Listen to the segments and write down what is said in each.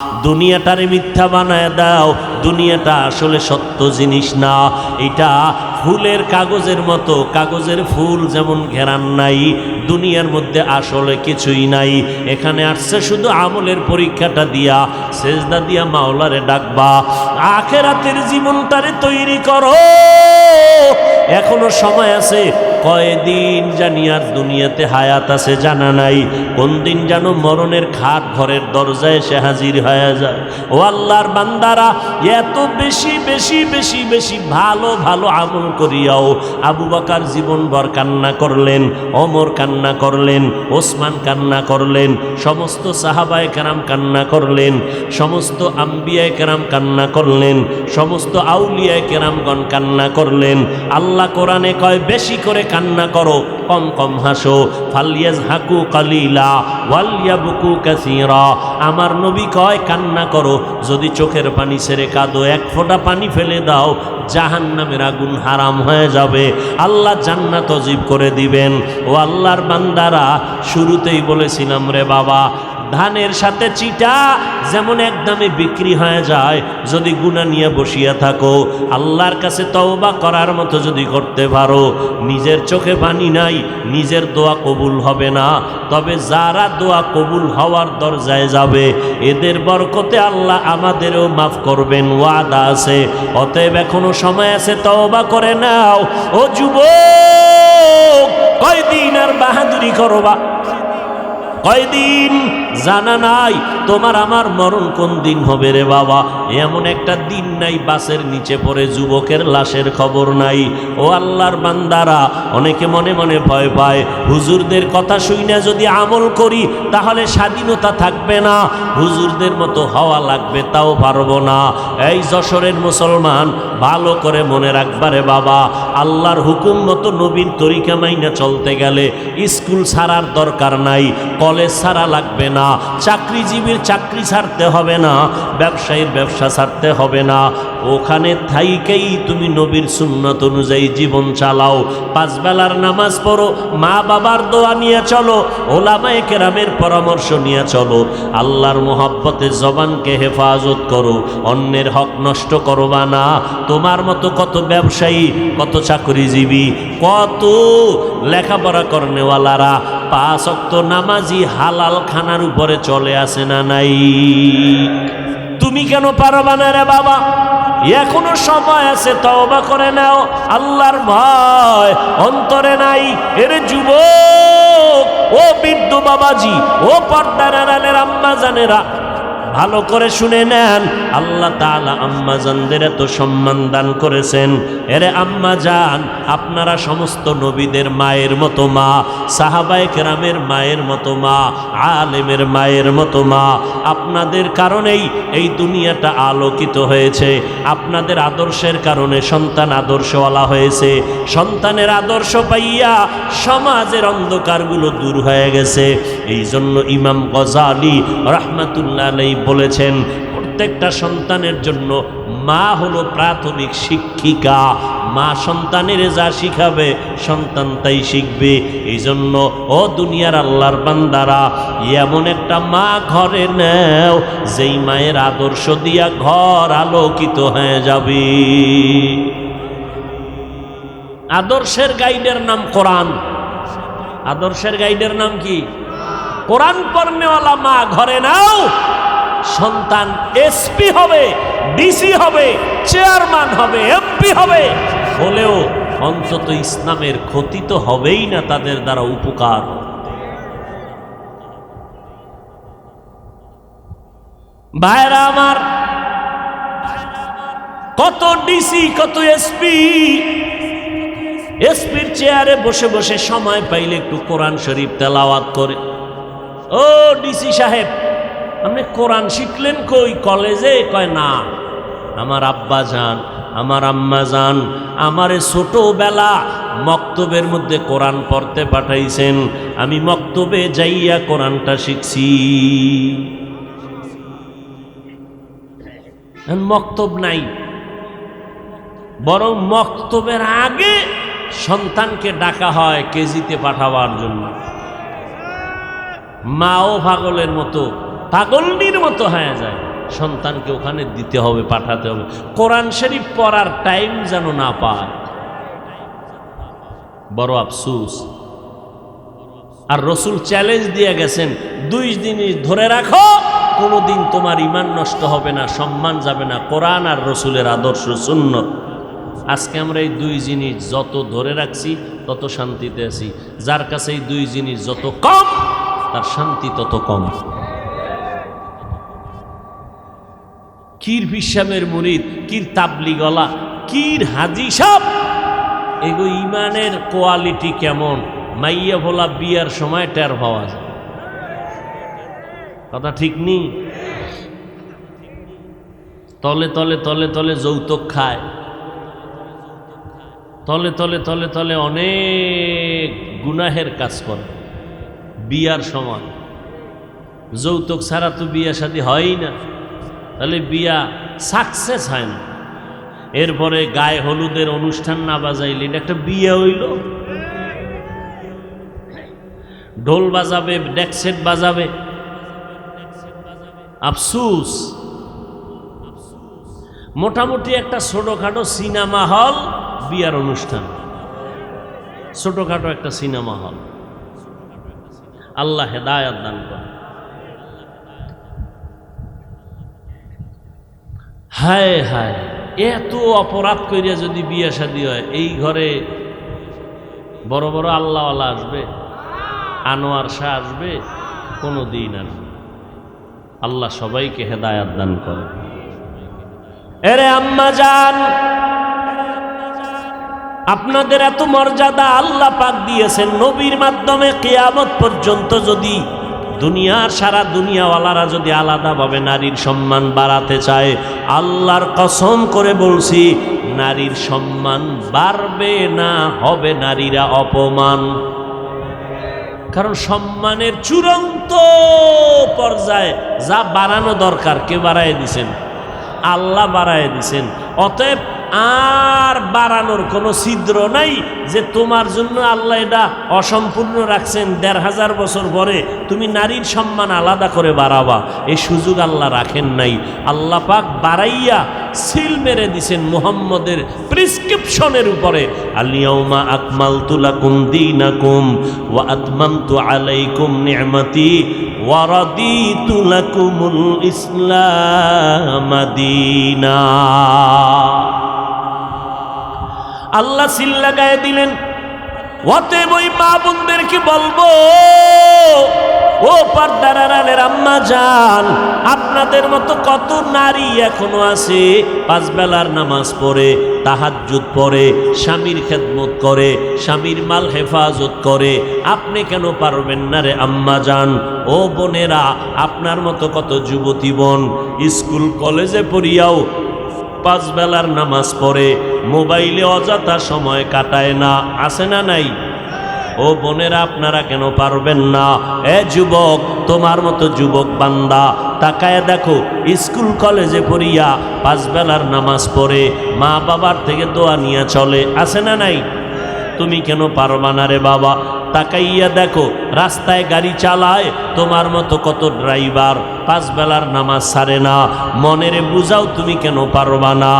দুনিয়াটারে মিথ্যা বানায় দাও। দুনিয়াটা আসলে সত্য জিনিস না, এটা ফুলের কাগজের মতো। কাগজের ফুল যেমন ঘেরান নাই, দুনিয়ার মধ্যে আসলে কিছুই নাই। এখানে আসছে শুধু আমলের পরীক্ষাটা দিয়া, সেজদা দিয়া মাওলারে ডাকবা। আখেরাতের জীবনটারে তৈরি করো, এখনো সময় আছে। কয়দিন জানি আর দুনিয়াতে হায়াত আছে জানা নাই, কোন দিন যেন মরণের খাট ঘরের দরজায় এসে হাজির হয়ে যায়। ও আল্লাহর বান্দারা, এত বেশি বেশি বেশি বেশি ভালো ভালো আমল করিয়াও আবু বকর জীবনভর কান্না করলেন, ওমর কান্না করলেন, ওসমান কান্না করলেন, সমস্ত সাহাবায়ে কেরাম কান্না করলেন, সমস্ত আম্বিয়ায়ে কেরাম কান্না করলেন, সমস্ত আউলিয়ায়ে কেরামগণ কান্না করলেন। আল্লাহ কোরআনে কয় বেশি করে কান্না করো, কম কম হাসো। ফালিয়াজহাকু কালিলা ওয়ালিয়াবকু কাসীরা। আমার নবী কয় কান্না করো, যদি চোখের পানি ছেড়ে কাঁদো, এক ফোঁটা পানি ফেলে দাও, জাহান্নামের আগুন হারাম হয়ে যাবে, আল্লাহ জান্নাত ওয়াজিব করে দিবেন। ও আল্লাহর বান্দারা, শুরুতেই বলেছিলাম রে বাবা, ধানের সাথে চিটা যেমন একদমে বিক্রি হয়ে যায়, যদি গুনাহ নিয়ে বসিয়া থাকো, আল্লাহর কাছে তওবা করার মতো যদি করতে পারো, নিজের চোখে পানি নাই, নিজের দোয়া কবুল হবে না, তবে যারা দোয়া কবুল হওয়ার দরজায় যাবে, এদের বরকতে আল্লাহ আমাদেরও মাফ করবেন, ওয়াদা আছে। অতএব এখনো সময় আছে, তওবা করে নাও। ও যুবক, কয়দিন আর বাহাদুরি করবা? কয়দিন জানা নাই তোমার আমার মরণ কোন দিন হবে রে বাবা। এমন একটা দিন নাই বাসের নিচে পড়ে যুবকের লাশের খবর নাই। ও আল্লাহর বান্দারা, অনেকে মনে মনে ভয় পায়, হুজুরদের কথা শুনে যদি আমল করি তাহলে স্বাধীনতা থাকবে না, হুজুরদের মতো হওয়া লাগবে, তাও পারবো না। এই যশোরের মুসলমান, ভালো করে মনে রাখবারে বাবা, আল্লাহর হুকুম মতো নবীর তরিকা মাইনা চলতে গেলে স্কুল ছাড়ার দরকার নাই, কলেজ ছাড়া লাগবে না, চাকরিজীবীর চাকরি ছাড়তে হবে না, ব্যবসায়ীর ব্যবসা ছাড়তে হবে না। ওখানে থাইকেই তুমি নবীর সুন্নত অনুযায়ী জীবন চালাও, পাঁচ বেলার নামাজ পড়ো, মা বাবার দোয়া নিয়ে চলো, ওলামায়ে কেরামের পরামর্শ নিয়ে চলো, আল্লাহর মোহাব্বতে জবানকে হেফাজত করো, অন্যের হক নষ্ট করবা না। তোমার মতো কত ব্যবসায়ী, কত চাকরিজীবী, কত লেখাপড়া করনেওয়ালারা পাঁচ ওয়াক্ত নামাজি হালাল খানার উপরে চলে আসে না নাই? তুমি কেন পারবা না রে বাবা? এখনো সময় আছে, তওবা করে নাও। আল্লাহর ভয় অন্তরে নাই? এর যুবক, ও বৃদ্ধ বাবাজি, ও পর্দার আড়ালের আম্মা জানেরা, ভালো করে শুনে নেন, আল্লাহ তাআলা আম্মা জানদের এত সম্মান দান করেছেন। এরে আম্মা জান, আপনারা সমস্ত নবীদের মায়ের মতো মা, সাহাবায়ে কেরামের মায়ের মতো মা, আলেমের মায়ের মতো মা। আপনাদের কারণেই এই দুনিয়াটা আলোকিত হয়েছে, আপনাদের আদর্শের কারণে সন্তান আদর্শওয়ালা হয়েছে, সন্তানের আদর্শ পাইয়া সমাজের অন্ধকারগুলো দূর হয়ে গেছে। এই জন্য ইমাম গজালি রাহমাতুল্লাহ আলাইহি বলেছেন, প্রত্যেকটা সন্তানের জন্য মা হলো প্রাথমিক শিক্ষিকা। মা সন্তানের যা শিখাবে সন্তান তাই শিখবে। এই জন্য ও দুনিয়ার আল্লাহর বান্দারা, এমন একটা মা ঘরে নেও যেই মায়ের আদর্শ দিয়া ঘর আলোকিত হয়ে যাবে। আদর্শের গাইডের নাম কোরআন। আদর্শের গাইডের নাম কি? কোরআন পড়নেওয়ালা মা ঘরে নাও, সন্তান এসপি হবে, ডিসি হবে, চেয়ারম্যান হবে, এমপি হবে, হলেও অন্তত ইসলামের ক্ষতি তো হবেই না, তাদের দ্বারা উপকার। ভাইরা আমার, কত ডিসি, কত এসপি, এসপির চেয়ারে বসে বসে সময় পাইলে একটু কোরআন শরীফ তেলাওয়াত করে। ও ডিসি সাহেব, আপনি কোরআন শিখলেন কই? কলেজে? কয় না, আমার আব্বা যান, আমার আম্মা যান আমারে ছোটবেলা মক্তবের মধ্যে কোরআন পড়তে পাঠাইছেন, আমি মক্তবে যাইয়া কোরআনটা শিখছি। মক্তব নাই, বরং মক্তবের আগে সন্তানকে ডাকা হয় কেজিতে পাঠাবার জন্য। মাও পাগলের মতো, পাগলনির মতো হয়ে যায়। সন্তানকে ওখানে দিতে হবে, পাঠাতে হবে। কোরআন শরীফ পড়ার টাইম যেন না পায়, বড় আফসোস। আর রসুল চ্যালেঞ্জ দিয়ে গেছেন, 2 জিনিস ধরে রাখো, কোনোদিন তোমার ঈমান নষ্ট হবে না, সম্মান যাবে না, কোরআন আর রসুলের আদর্শ সুন্নত। আজকে আমরা এই 2 জিনিস যত ধরে রাখছি তত শান্তিতে আছি। যার কাছে এই 2 জিনিস যত কম, তার শান্তি তত কম। কির পিসামের মুরিদ, কির তাবলিগলা, কির হাজি সাহেব, এগো ইমানের কোয়ালিটি কেমন মাইয়া ভোলা বিয়ার সময় টের পাওয়া যায়। কথা ঠিক নেই? তলে তলে তলে তলে যৌতুক খায়, তলে তলে তলে তলে অনেক গুনাহের কাজ করে বিয়ার সময়। যৌতুক ছাড়া তো বিয়া শাদী হয়ই না, তাহলে বিয়া সাকসেস হয় না। এরপরে গায়ে হলুদের অনুষ্ঠান না বাজাইলে এটা একটা বিয়ে হইল? ঢোল বাজাবে, ডেকসেট বাজাবে, আফসুস। মোটামুটি একটা ছোটখাটো সিনেমা হল বিয়ার অনুষ্ঠান, ছোটখাটো একটা সিনেমা হল। আল্লাহ হেদায়েত দান করে। হায় হায়, এত অপরাধ করিয়া যদি বিয়ে শাদী হয়, এই ঘরে বড় বড় আল্লাহওয়ালা আসবে, আনোয়ার শাহ আসবে? কোনো দিন আসবে। আল্লাহ সবাইকে হেদায়েত দান করে। এরে আম্মা জান, আপনাদের এত মর্যাদা আল্লাহ পাক দিয়েছেন নবীর মাধ্যমে। কিয়ামত পর্যন্ত যদি দুনিয়ার সারা দুনিয়াওয়ালারা যদি আলাদাভাবে নারীর সম্মান বাড়াতে চায়, আল্লাহর কসম করে বলছি, নারীর সম্মান বাড়বে না, হবে নারীরা অপমান। কারণ সম্মানের চূড়ান্ত পর্যায়ে যা বাড়ানো দরকার কে বাড়ায় দিছেন? আল্লাহ বাড়ায় দিছেন। অতএব আর বাড়ানোর কোনো ছিদ্র নাই যে তোমার জন্য আল্লাহ এটা অসম্পূর্ণ রাখছেন, ১৫০০ বছর পরে তুমি নারীর সম্মান আলাদা করে বাড়াবা, এই সুযোগ আল্লাহ রাখেন নাই। আল্লাহ পাক বাড়াইয়া সিল মেরে দিছেন মুহাম্মদের প্রেসক্রিপশনের উপরে। আল-ইয়াউমা আকমালতু লাকুম দীনাকুম ওয়া আতমামতু আলাইকুম নি'মাতি ওয়া রাদিতু লাকুমুল ইসলাম দীনা। আল্লাহ সিল লাগায় দিলেন। অতএব ওই মা বোনদেরকে বলবো, ও পর্দার আড়ালের আম্মা জান, আপনাদের মতো কত নারী এখনো আছে 5 বেলার নামাজ পড়ে, তাহাজ্জুদ পড়ে, স্বামীর খেদমত করে, স্বামীর মাল হেফাজত করে। আপনি কেন পারবেন না রে আম্মা জান? ও বোনেরা, আপনার মতো কত যুবতী বোন স্কুল কলেজে পড়িয়াও 5 বেলার নামাজ পড়ে, মোবাইলে অযথা সময় কাটায় না, আছে না নাই? ও বোনেরা, আপনারা কেন পারবেন না? এ যুবক, তোমার মতো যুবক বান্দা তাকায় দেখো, স্কুল কলেজে পড়িয়া 5 বেলার নামাজ পড়ে, মা বাবার থেকে দোয়া নিয়ে চলে, আছে না নাই? তুমি কেন পারবা না রে বাবা? তাকাইয়া দেখো, রাস্তায় গাড়ি চালায় তোমার মতো কত ড্রাইভার 5 বেলার নামাজ ছাড়ে না। মনেরে বুঝাও, তুমি কেন পারবা না?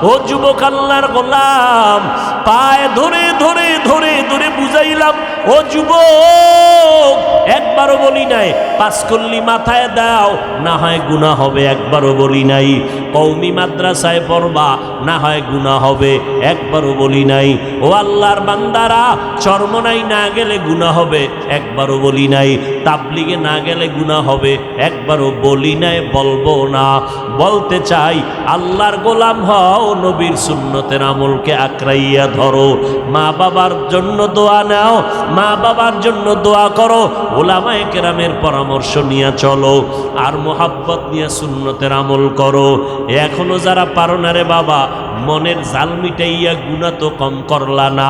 ও যুবক, আল্লাহর গোলাম পায়ে ধরে ধরে ধরে ধরে বুঝাইলাম, ও যুবক, একবারও বলি নাই 5 কল্লি মাথায় দাও, না হয় গুনাহ হবে, একবারও বলি নাই। কওমি মাদ্রাসায় পড়বা, না হয় গুনাহ হবে, একবারও বলি নাই। ও আল্লাহর বান্দারা, চরমনাই না গেলে গুনাহ হবে, একবারও বলি নাই। তাবলিগে না গেলে গুনাহ হবে, একবারও বলি নাই, বলবো না। বলতে চাই, আল্লাহর গোলাম হও, নবীর সুন্নতের আমলকে আঁকড়াইয়া ধরো, মা বাবার জন্য দোয়া নাও, মা বাবার জন্য দোয়া করো, ওলামায়ে কেরামের পরামর্শ নিয়ে চলো, আর মোহাব্বত নিয়ে সুন্নতের আমল করো। এখনো যারা পারো না রে বাবা, মনের জাল মিটাইয়া গুনাহ তো কম করলা না,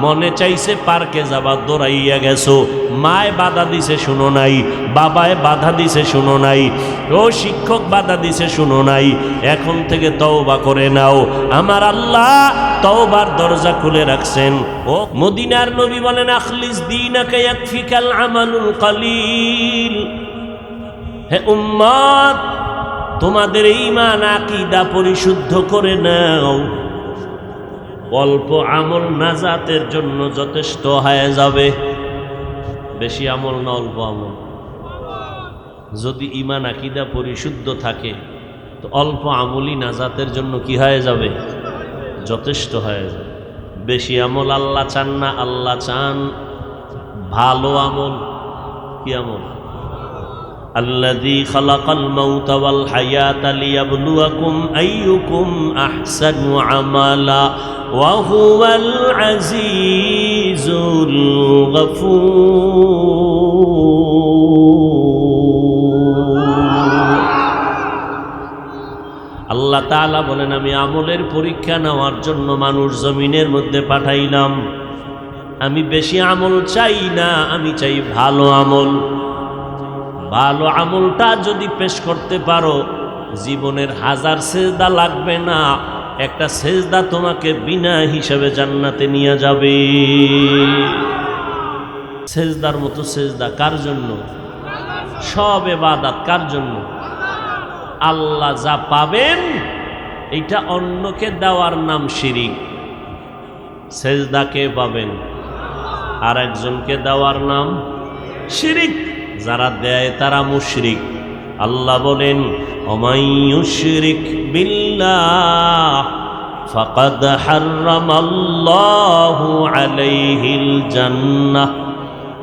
মনে চাইছে পার্কে যাবা, দৌড়াইয়া গেছো, মায় বাধা দিছে শুনো নাই, বাবায় বাধা দিছে শুনো নাই, ও শিক্ষক বাধা দিছে শুনো নাই। এখন থেকে তওবা করে নাও, আমার আল্লাহ তওবার দরজা খুলে রাখছেন। ও মদিনার নবী বলেন, আখলিস দীনাকা ইয়াকফিকাল আমালুল কালিল। হে উম্মত, তোমাদের ঈমান আকীদা পরিশুদ্ধ করে নাও, অল্প আমল নাজাতের জন্য যথেষ্ট হয়ে যাবে। বেশি আমল না অল্প আমল? যদি ঈমান আকীদা পরিশুদ্ধ থাকে তো অল্প আমলই নাজাতের জন্য কি হয়ে যাবে? যথেষ্ট হয়ে যাবে। বেশি আমল আল্লাহ চান না, আল্লাহ চান ভালো আমল। কি আমল? আল্লাযী খালাকাল মাউতা ওয়াল হায়াতা লিয়াবলুয়াকুম আইয়ুকুম আহসানু আমালা ওয়া হুয়াল আজিজুল গফুর। আল্লাহ তাআলা বলেন, আমি আমলের পরীক্ষা নেওয়ার জন্য মানুষ জমিনের মধ্যে পাঠাইলাম। আমি বেশি আমল চাই না, আমি চাই ভালো আমল। ভালো আমলটা যদি পেশ করতে পারো, জীবনের 1000 সেজদা লাগবে না, একটা সেজদা তোমাকে বিনা হিসাবে জান্নাতে নিয়ে যাবে। সেজদার মতো সেজদা কার জন্য? সব ইবাদত কার জন্য? আল্লাহ যা পাবেন এটা অন্যকে দেওয়ার নাম শিরিক। সেজদাকে পাবেন, আর একজনকে দেওয়ার নাম শিরিক। যারা দেয় তারা মুশরিক। আল্লাহ বলেন, ওমাই ইউশরিক বিল্লাহ ফাকাদ হারামাল্লাহু আলাইহিল জান্নাহ।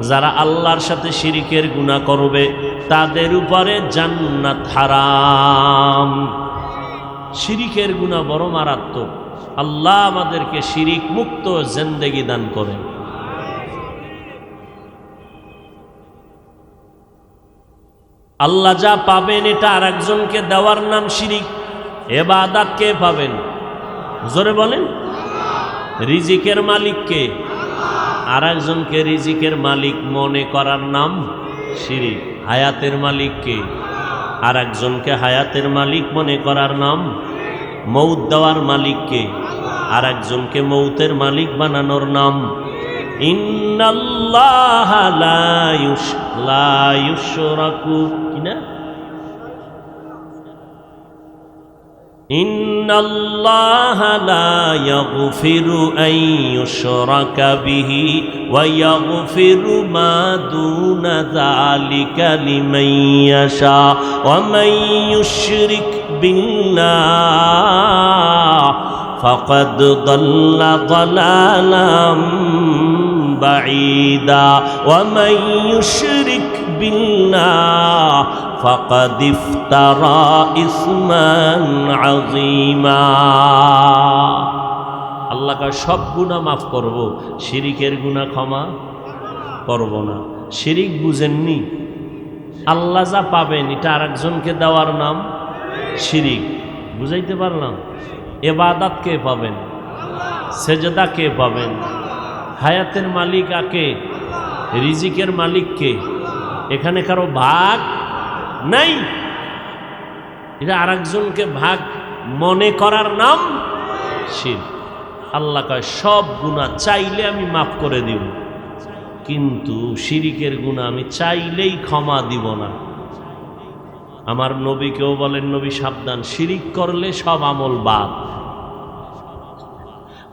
যারা আল্লাহর সাথে শিরিকের গুনাহ করবে তাদের উপরে জান্নাত হারাম। শিরিকের গুনাহ বড় মারাত্মক। আল্লাহ আমাদেরকে শিরিক মুক্ত জিন্দেগি দান করেন। আল্লাহ যা পাবেন এটা আর একজনকে দেওয়ার নাম শিরিক। ইবাদত কে পাবেন? জোরে বলেন। রিজিকের মালিক কে? আর একজনকে রিজিকের মালিক মনে করার নাম শিরিক। হায়াতের মালিক কে? আর একজনকে হায়াতের মালিক মনে করার নাম। মৌত দেওয়ার মালিক কে? আর একজনকে মৌতের মালিক বানানোর নাম। ইন্নাল্লাহা লা ইউশরাকু কিনা? ইন্নাল্লাহা লা ইয়াগফিরু আন ইউশরাকা বিহি ওয়া ইয়াগফিরু মা দুনা যালিকা লিমান ইয়াশা ওয়া মান ইউশরিক বিল্লাহ ফাকাদ দাল্লা দালালাম বাঈদা ওয়া মান ইউশরিক বিল্লাহ ফাকাদ ইফতারা ইসমান আযীমা। আল্লাহ কয় সব গুনাহ মাফ করব, শিরিকের গুনাহ ক্ষমা করব না। শিরিক বুঝেননি? আল্লাহ যা পাবেন এটা আরেকজনকে দেওয়ার নাম শিরিক। বুঝাইতে পারলাম? ইবাদত কে পাবেন? সেজদা কে পাবেন? হায়াতের মালিক আকে? রিজিকের মালিক কে? এখানে কারো ভাগ নাই। এটা আরেকজনকে ভাগ মনে করার নাম শিরক। আল্লাহ কয় সব গুনাহ চাইলে আমি মাফ করে দিব, কিন্তু শিরিকের গুনাহ আমি চাইলেই ক্ষমা দিব না। আমার নবীকেও বলেন, নবী সাবধান, শিরিক করলে সব আমল বাদ।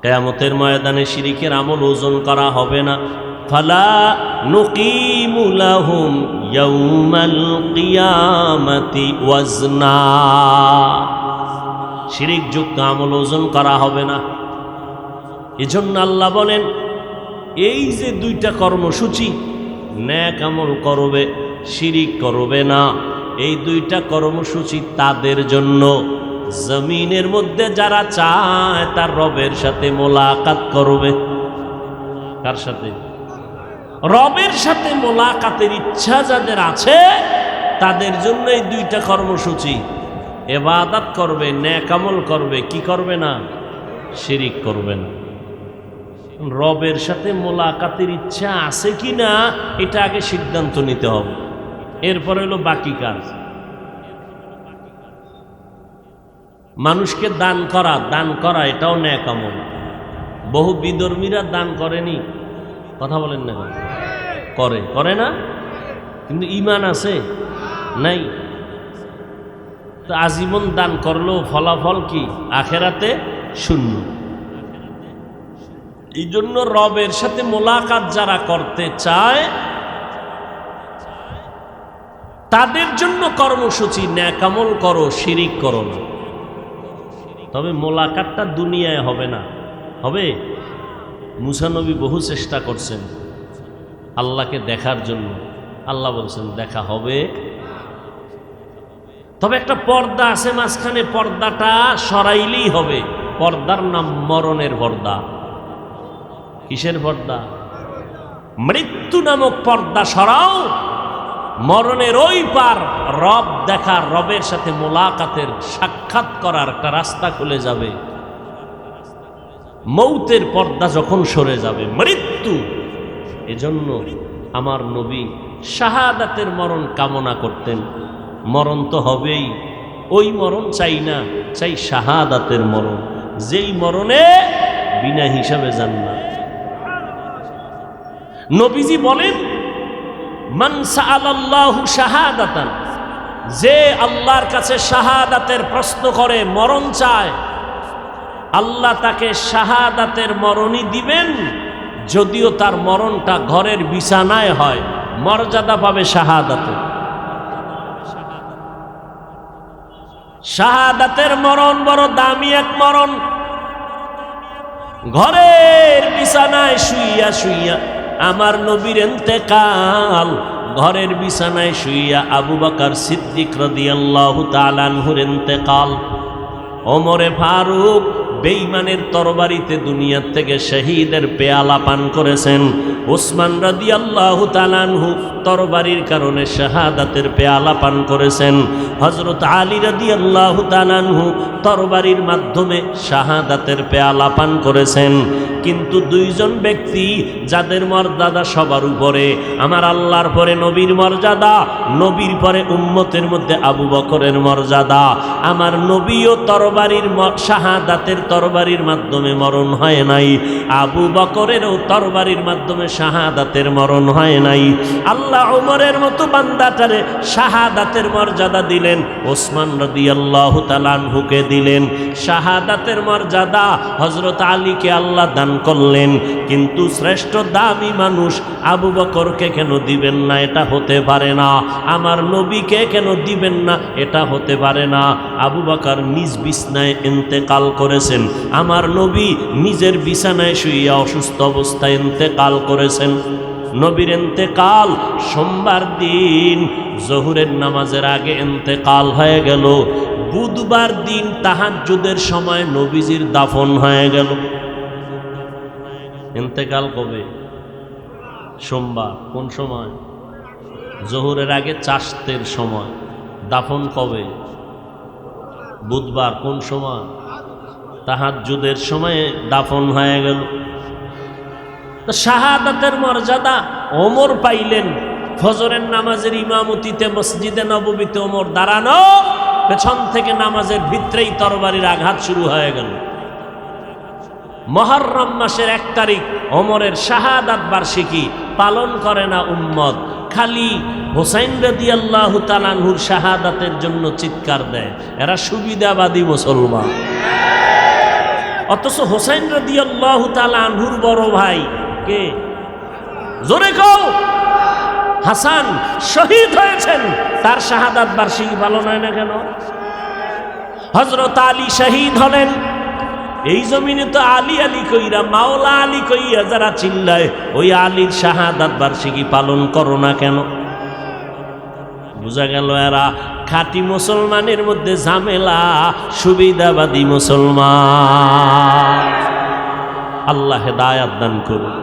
কিয়ামতের ময়দানে শিরিকের আমল ওজন করা হবে না। ফালা নুকিমু লাহুম ইয়াউমাল কিয়ামাতি ওয়াজনা। শিরিকযুক্ত আমল ওজন করা হবে না। এজন্য আল্লাহ বলেন, এই যে দুইটা কর্মসূচি, নেক আমল করবে, শিরিক করবে না, এই দুইটা কর্মসূচি তাদের জন্য জমিনের মধ্যে যারা চায় তার রবের সাথে মোলাকাত করবে। কার সাথে? রবের সাথে মোলাকাতের ইচ্ছা যাদের আছে তাদের জন্য এই দুইটা কর্মসূচি। ইবাদত করবে, নেক আমল করবে, কি করবে না? শিরিক করবে না। রবের সাথে মোলাকাতের ইচ্ছা আছে কি না এটা আগে সিদ্ধান্ত নিতে হবে, এরপরে হলো বাকি কাজ। মানুষকে দান করা এটাও নেক আমল। বহু বিধর্মীরা দান করেনি, কথা বলেন না? করে না, কিন্তু ঈমান আছে নাই। তো আজীবন দান করলেও ফলাফল কি? আখেরাতে শূন্য। এই জন্য রবের সাথে মোলাকাত যারা করতে চায় তাদের জন্য কর্মসূচি, ন্যাকামল করো, শিরিক করো না। তবে মোলাকাতটা দুনিয়ায় হবে না, হবে। মুসা নবী বহু চেষ্টা করছেন আল্লাহকে দেখার জন্য, আল্লাহ বলছেন দেখা হবে, তবে একটা পর্দা আছে মাঝখানে, পর্দাটা সরাইলেই হবে। পর্দার নাম মরণের পর্দা। কিসের পর্দা? মৃত্যু নামক পর্দা সরাও, মরণের ওই পার রব দেখার, রবের সাথে মোলাকাতের, সাক্ষাৎ করার একটা রাস্তা খুলে যাবে। মৌতের পর্দা যখন সরে যাবে, মৃত্যু। এজন্য আমার নবী শাহাদাতের মরণ কামনা করতেন। মরণ তো হবেই, ওই মরণ চাই না, চাই শাহাদাতের মরণ, যেই মরণে বিনা হিসাবে জান্নাত। নবীজি বলেন মান সাআলাল্লাহু শাহাদাতান, যে আল্লাহর কাছে শাহাদাতের প্রশ্ন করে, মরণ চায়, আল্লাহ তাকে শাহাদাতের মরণই দিবেন। যদিও তার মরণটা ঘরের বিছানায় হয়, মর্যাদা পাবে শাহাদাতে। শাহাদাতের মরণ বড় দামি এক মরণ। ঘরের বিছানায় শুইয়া শুইয়া আমার নবীর ইন্তেকাল, ঘরের বিছানায় শুইয়া আবু বকর সিদ্দিক রাদিয়াল্লাহু তাআলা আনহুর ইন্তেকাল, ওমরে ফারুক বেঈমানের তরবারিতে দুনিয়ার থেকে শহীদের পেয়ালা পান করেছেন, ওসমান রাদিয়াল্লাহু তাআলা আনহু তরবারির কারণে শাহাদাতের পেয়ালা পান করেছেন, হযরত আলী রাদিয়াল্লাহু তাআলা আনহু তরবারির মাধ্যমে শাহাদাতের পেয়ালা পান করেছেন। কিন্তু দুইজন ব্যক্তি যাদের মর্যাদা সবার উপরে, আমার আল্লাহর পরে নবীর মর্যাদা, নবীর পরে উম্মতের মধ্যে আবু বকরের মর্যাদা। আমার নবীও তরবারির শাহাদাতের তরবারির মাধ্যমে মরণ হয় নাই, আবু বকরেরও তরবারির মাধ্যমে শাহাদাতের মরণ হয় নাই। আল্লাহ ওমরের মতো বান্দাটারে শাহাদাতের মর্যাদা দিলেন, ওসমান রাদিয়াল্লাহু তাআলা আনহুকে দিলেন। শাহাদাতের মর্যাদা হযরত আলীকে আল্লাহ দান করলেন, কিন্তু শ্রেষ্ঠ দামি মানুষ আবু বকরকে কেন দিবেন না? এটা হতে পারে না। আমার নবীকে কেন দিবেন না? এটা হতে পারে না। আবু বকর নিজ বিছানায় ইন্তেকাল করেছেন, আমার নবী নিজের বিছানায় শুইয়া অসুস্থ অবস্থায় ইন্তেকাল করেছেন। নবীর ইন্তেকাল সোমবার দিন জোহরের নামাজের আগে ইন্তেকাল হয়ে গেল। বুধবার দিন তাহাজ্জুদের সময় নবীজির দাফন হয়ে গেল। ইন্তেকাল কবে? সোমবার। কোন সময়? জোহরের আগে চাষতের সময়। দাফন কবে? বুধবার। কোন সময়? তাহাজ্জুদের সময়ে দাফন হয়ে গেল। তো শাহাদাতের মর্যাদা ওমর পাইলেন। ফজরের নামাজের ইমামতিতে মসজিদে নববীতে ওমর দাঁড়ানো, পেছন থেকে নামাজের ভিতরেই তরবারির আঘাত শুরু হয়ে গেল। মুহররম মাসের 1 তারিখ ওমরের শাহাদাত বার্ষিকী পালন করে না উম্মত, খালি হোসাইন রাদিয়াল্লাহু তাআলা আনহুর শাহাদাতের জন্য চিৎকার দেয়। এরা সুবিধাবাদী মুসলমান। অথচ হোসাইন রাদিয়াল্লাহু তাআলা আনহুর বড় ভাই কে? জোরে কও। হাসান শহীদ হয়েছেন, তার শাহাদাত বার্ষিকী পালন হয় না কেন? হযরত আলী শহীদ হলেন, এই জমিনে তো আলী আলী কইরা, মাওলা আলী কইয়া যারা চিল্লায়, ওই আলীর শাহাদাত বার্ষিকী পালন করো না কেন? বুঝা গেল এরা খাঁটি মুসলমানের মধ্যে ঝামেলা, সুবিধাবাদী মুসলমান। আল্লাহ হেদায়াত দান করুন।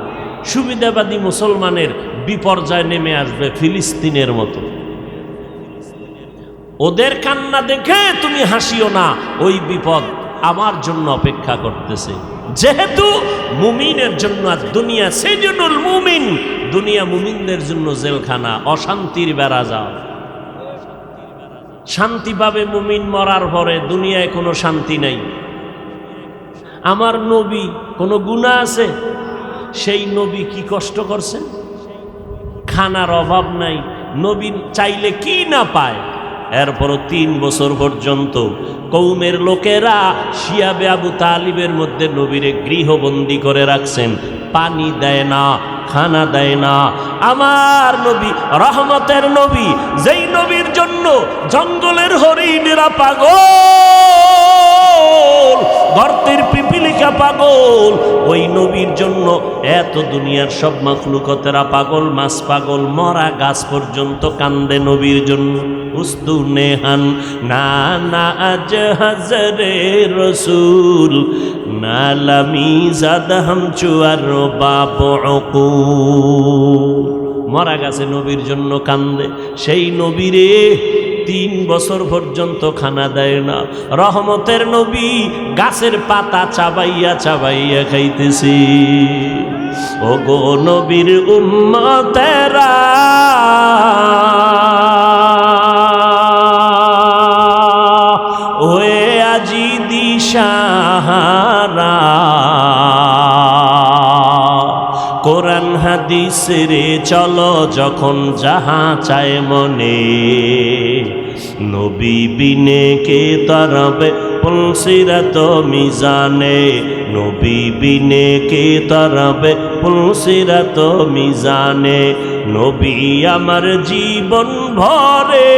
সুবিধাবাদী মুসলমানের বিপর্যয় নেমে আসবে ফিলিস্তিনের মতো। ওদের কান্না দেখে তুমি হাসিও না, ওই বিপদ আমার জন্য অপেক্ষা করতেছে। যেহেতু মুমিনের জন্য আর দুনিয়া সেজনুল মুমিন, দুনিয়া মুমিনদের জন্য জেলখানা, অশান্তির বেড়া যাও। শান্তি পাবে মুমিন মরার পরে, দুনিয়ায় কোনো শান্তি নাই। আমার নবী কোনো গুনাহ আছে? সেই নবী কি কষ্ট করছেন? খানার অভাব নাই, নবী চাইলে কি না পায়। এরপরও 3 বছর পর্যন্ত কওমের লোকেরা শিয়াবে আবু তালিবের মধ্যে নবীরে গৃহবন্দী করে রাখছেন, পানি দেয় না, খানা দেয় না। আমার নবী রহমতের নবী, যেই নবীর জন্য জঙ্গলের হরিণেরা পাগল, গর্তের পিপিলিকা পাগল, ওই নবীর জন্য এত দুনিয়ার সব মাখলুকতেরা পাগল, মাছ পাগল, মরা গাছ পর্যন্ত কান্দে নবীর জন্য। উস্তু নেহান না না আজ হাজরে রসুল নালামি জাদহম চুয়ার বাপ মরা গাছে নবীর জন্য কান্দে। সেই নবীরে 3 বছর পর্যন্ত খানা দেয় না। রহমতের নবী গাছের পাতা চাবাইয়া চাবাইয়া খাইতেছি। ও গো নবীর উম্মতেরা, ওয়ে আজি দিশাহারা, কোরআন হাদিস রে চলো যখন যাহা চায় মনে, নবী বিনে কে তরবে পুলসিরাত মিজানে, নবী বিনে কে তরবে পুলসিরাত মিজানে, নবী আমার জীবন ভরে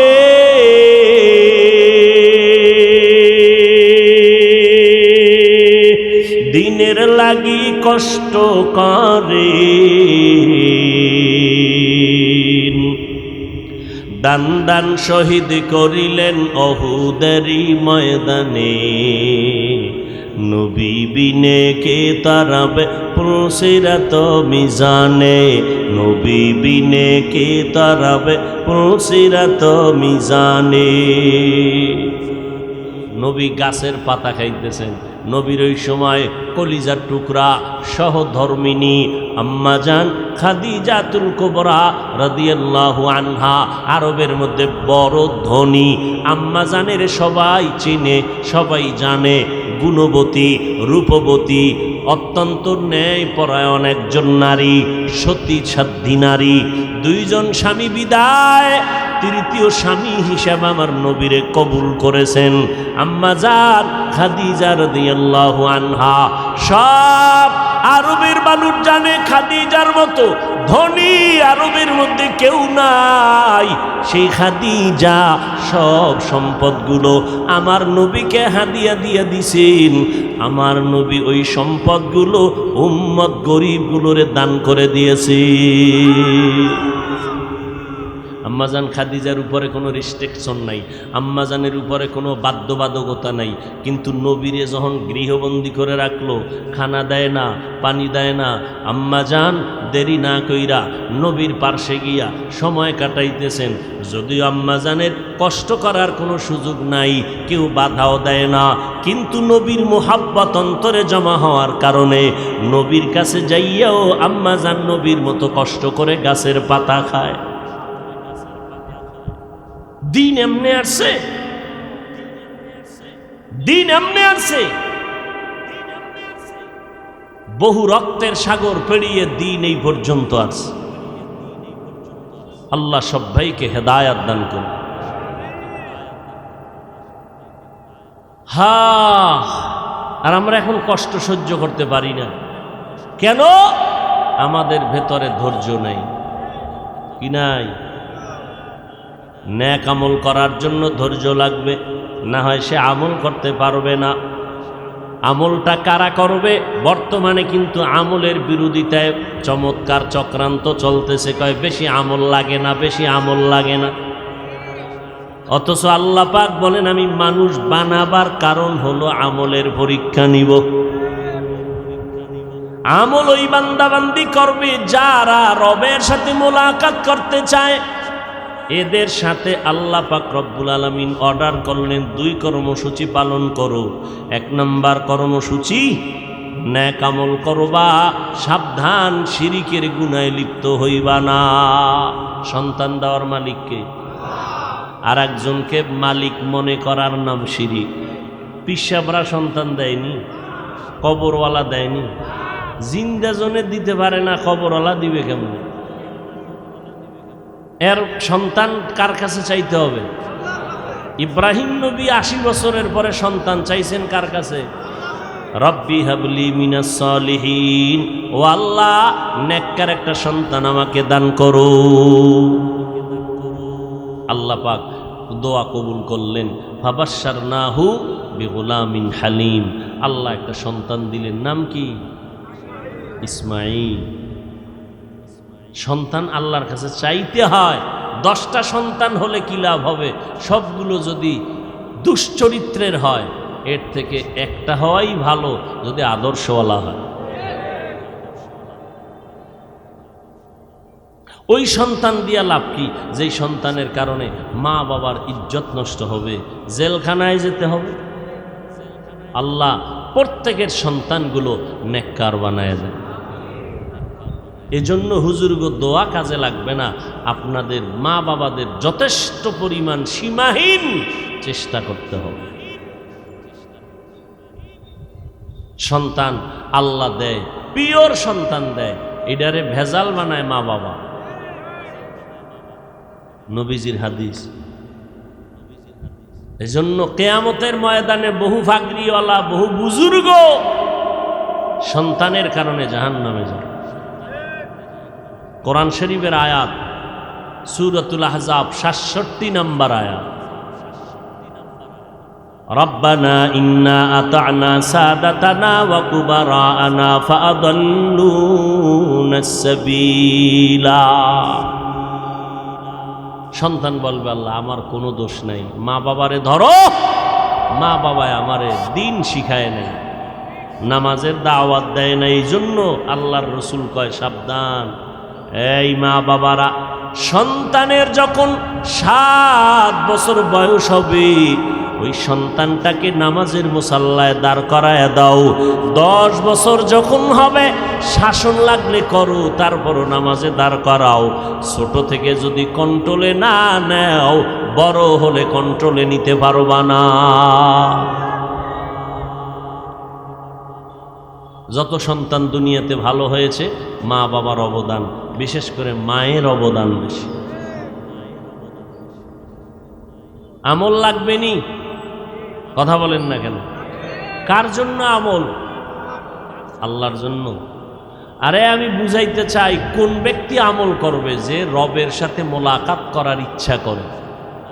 দিনের লাগি কষ্ট করে, দান দান শহীদ করিলেন অহুদেরই ময়দানে, নবী বিনে কে তারাবে পুলসিরাত মিজানে, নবী বিনে কে তারাবে পুলসিরাত মিজানে। নবী গাছের পাতা খাইতেছেন। নবীর ওই সময় কলিজার টুকরা সহধর্মিনী আম্মাজান খাদিজাতুল কুবরা রাদিয়াল্লাহু আনহা, আরবের মধ্যে বড় ধনী আম্মাজানের সবাই চিনে, সবাই জানে, গুণবতী, রূপবতী, অত্যন্ত ন্যায়পরায়ণ একজন নারী, সতী সাধ্বী নারী। 2 জন স্বামী বিদায়, তৃতীয় স্বামী হিসাবে আমার নবীরে কবুল করেছেন আম্মাজান খাদিজা রাদিয়াল্লাহু আনহা। সব আরবের মানুষ জানে খাদিজার মতো ধনী আরবের মধ্যে কেউ নাই। সেই খাদিজা সব সম্পদগুলো আমার নবীকে হাদিয়া দিয়ে দিছেন। আমার নবী ওই সম্পদগুলো উম্মত গরিবগুলোরে দান করে দিয়েছে। আম্মাজান খাদিজার উপরে কোনো রেস্ট্রিকশন নাই, আম্মাজানের উপরে কোনো বাধ্যবাধকতা নাই। কিন্তু নবীরে যখন গৃহবন্দী করে রাখলো, খানা দেয় না, পানি দেয় না, আম্মাজান দেরি না কইরা নবীর পার্শ্বে গিয়া সময় কাটাইতেছেন। যদিও আম্মাজানের কষ্ট করার কোনো সুযোগ নাই, কেউ বাধাও দেয় না, কিন্তু নবীর মোহাব্বত অন্তরে জমা হওয়ার কারণে নবীর কাছে যাইয়াও আম্মাজান নবীর মতো কষ্ট করে গাছের পাতা খায়। দিন এমনে আসছে, দিন এমনে আসছে। বহু রক্তের সাগর পেরিয়ে দিন এই পর্যন্ত আসছে। আল্লাহ সব ভাইকে হেদায়াত দান করুন। আর আমরা এখন কষ্ট সহ্য করতে পারি না কেন? আমাদের ভেতরে ধৈর্য নাই। কি নাই? নেক আমল করার জন্য ধৈর্য লাগবে, না হয় সে আমল করতে পারবে না। আমলটা কারা করবে? বর্তমানে কিন্তু আমলের বিরোধিতায় চমৎকার চক্রান্ত চলতেছে, কয় বেশি আমল লাগে না, বেশি আমল লাগে না। অথচ আল্লাহ পাক বলেন আমি মানুষ বানাবার কারণ হলো আমলের পরীক্ষা নিব। আমল ওই বান্দাবান্দি করবে যারা রবের সাথে মোলাকাত করতে চায়। এদের সাথে আল্লাহ পাক রব্বুল আলামিন অর্ডার করলেন 2 কর্মসূচি পালন করো। 1 নম্বর কর্মসূচি, নেক আমল করবা, সাবধান শিরিকের গুনাহে লিপ্ত হইবা না। সন্তান দেওয়ার মালিককে আর একজনকে মালিক মনে করার নাম শিরিক। পিসাবরা সন্তান দেয়নি, কবরওয়ালা দেয়নি, জিন্দা জনে দিতে পারে না, কবরওয়ালা দিবে কেমন? এর সন্তান কার কাছে চাইতে হবে? ইব্রাহিম নবী 80 বছরের পরে সন্তান চাইছেন কার কাছে? রব্বি হাবলি মিনাস সালিহিন, ও আল্লাহ নেককার একটা সন্তান আমাকে দান করো। আল্লাহ পাক দোয়া কবুল করলেন। ফাবাশশারনাহু বিগুলামিন হালিম, আল্লাহ একটা সন্তান দিলেন, নাম কি? ইসমাঈল। সন্তান আল্লাহর কাছে চাইতে হয়। 10টা সন্তান হলে কি লাভ হবে? সবগুলো যদি দুশ্চরিত্রের হয়, এর থেকে একটা হওয়াই ভালো যদি আদর্শওয়ালা হয়। ওই সন্তান দিয়া লাভ কি? যেই সন্তানের কারণে মা বাবার ইজ্জত নষ্ট হবে, জেলখানায় যেতে হবে। আল্লাহ প্রত্যেকের সন্তানগুলো নেককার বানায় দেন। এজন্য হুজুরগো দোয়া কাজে লাগবে না, আপনাদের মা বাবাদের যথেষ্ট পরিমাণ সীমাহীন চেষ্টা করতে হবে। সন্তান আল্লাহ দেয়, পিওর সন্তান দেয়, এটারে ভেজাল বানায় মা বাবা। নবীজির হাদিস। এজন্য কিয়ামতের ময়দানে বহু ফাকরিওয়ালা, বহু বুজুর্গ সন্তানের কারণে জাহান্নামে যায়। কোরআন শরীফের আয়াত, সূরাতুল আহজাব ৬৭ নম্বর আয়াত, রব্বানা ইন্না আতা'না সাদাতানা ওয়া কুবারা'না ফাআদাল্লুনাস সাবিলা। সন্তান বলবে, আল্লাহ আমার কোনো দোষ নাই, মা বাবারে ধরো, মা বাবায় আমারে দিন শিখায় নাই, নামাজের দাওয়াত দেয় না। এই জন্য আল্লাহর রসুল কয়, সাবধান এই মা বাবারা, সন্তানের যখন 7 বছর বয়স হবে, ওই সন্তানটাকে নামাজের মুসাল্লায় দাঁড় করায় দাও। 10 বছর যখন হবে, শাসন লাগলে করো, তারপরও নামাজে দাঁড় করাও। ছোট থেকে যদি কন্ট্রোলে না নেও, বড় হলে কন্ট্রোলে নিতে পারবা না। যত সন্তান দুনিয়াতে ভালো হয়েছে, মা বাবার অবদান, বিশেষ করে মায়ের অবদান বেশি। আমল লাগবে নি? কথা বলেন না কেন? কার জন্য আমল? আল্লাহর জন্য। আরে আমি বুঝাইতে চাই, কোন ব্যক্তি আমল করবে? যে রবের সাথে মোলাকাত করার ইচ্ছা করে,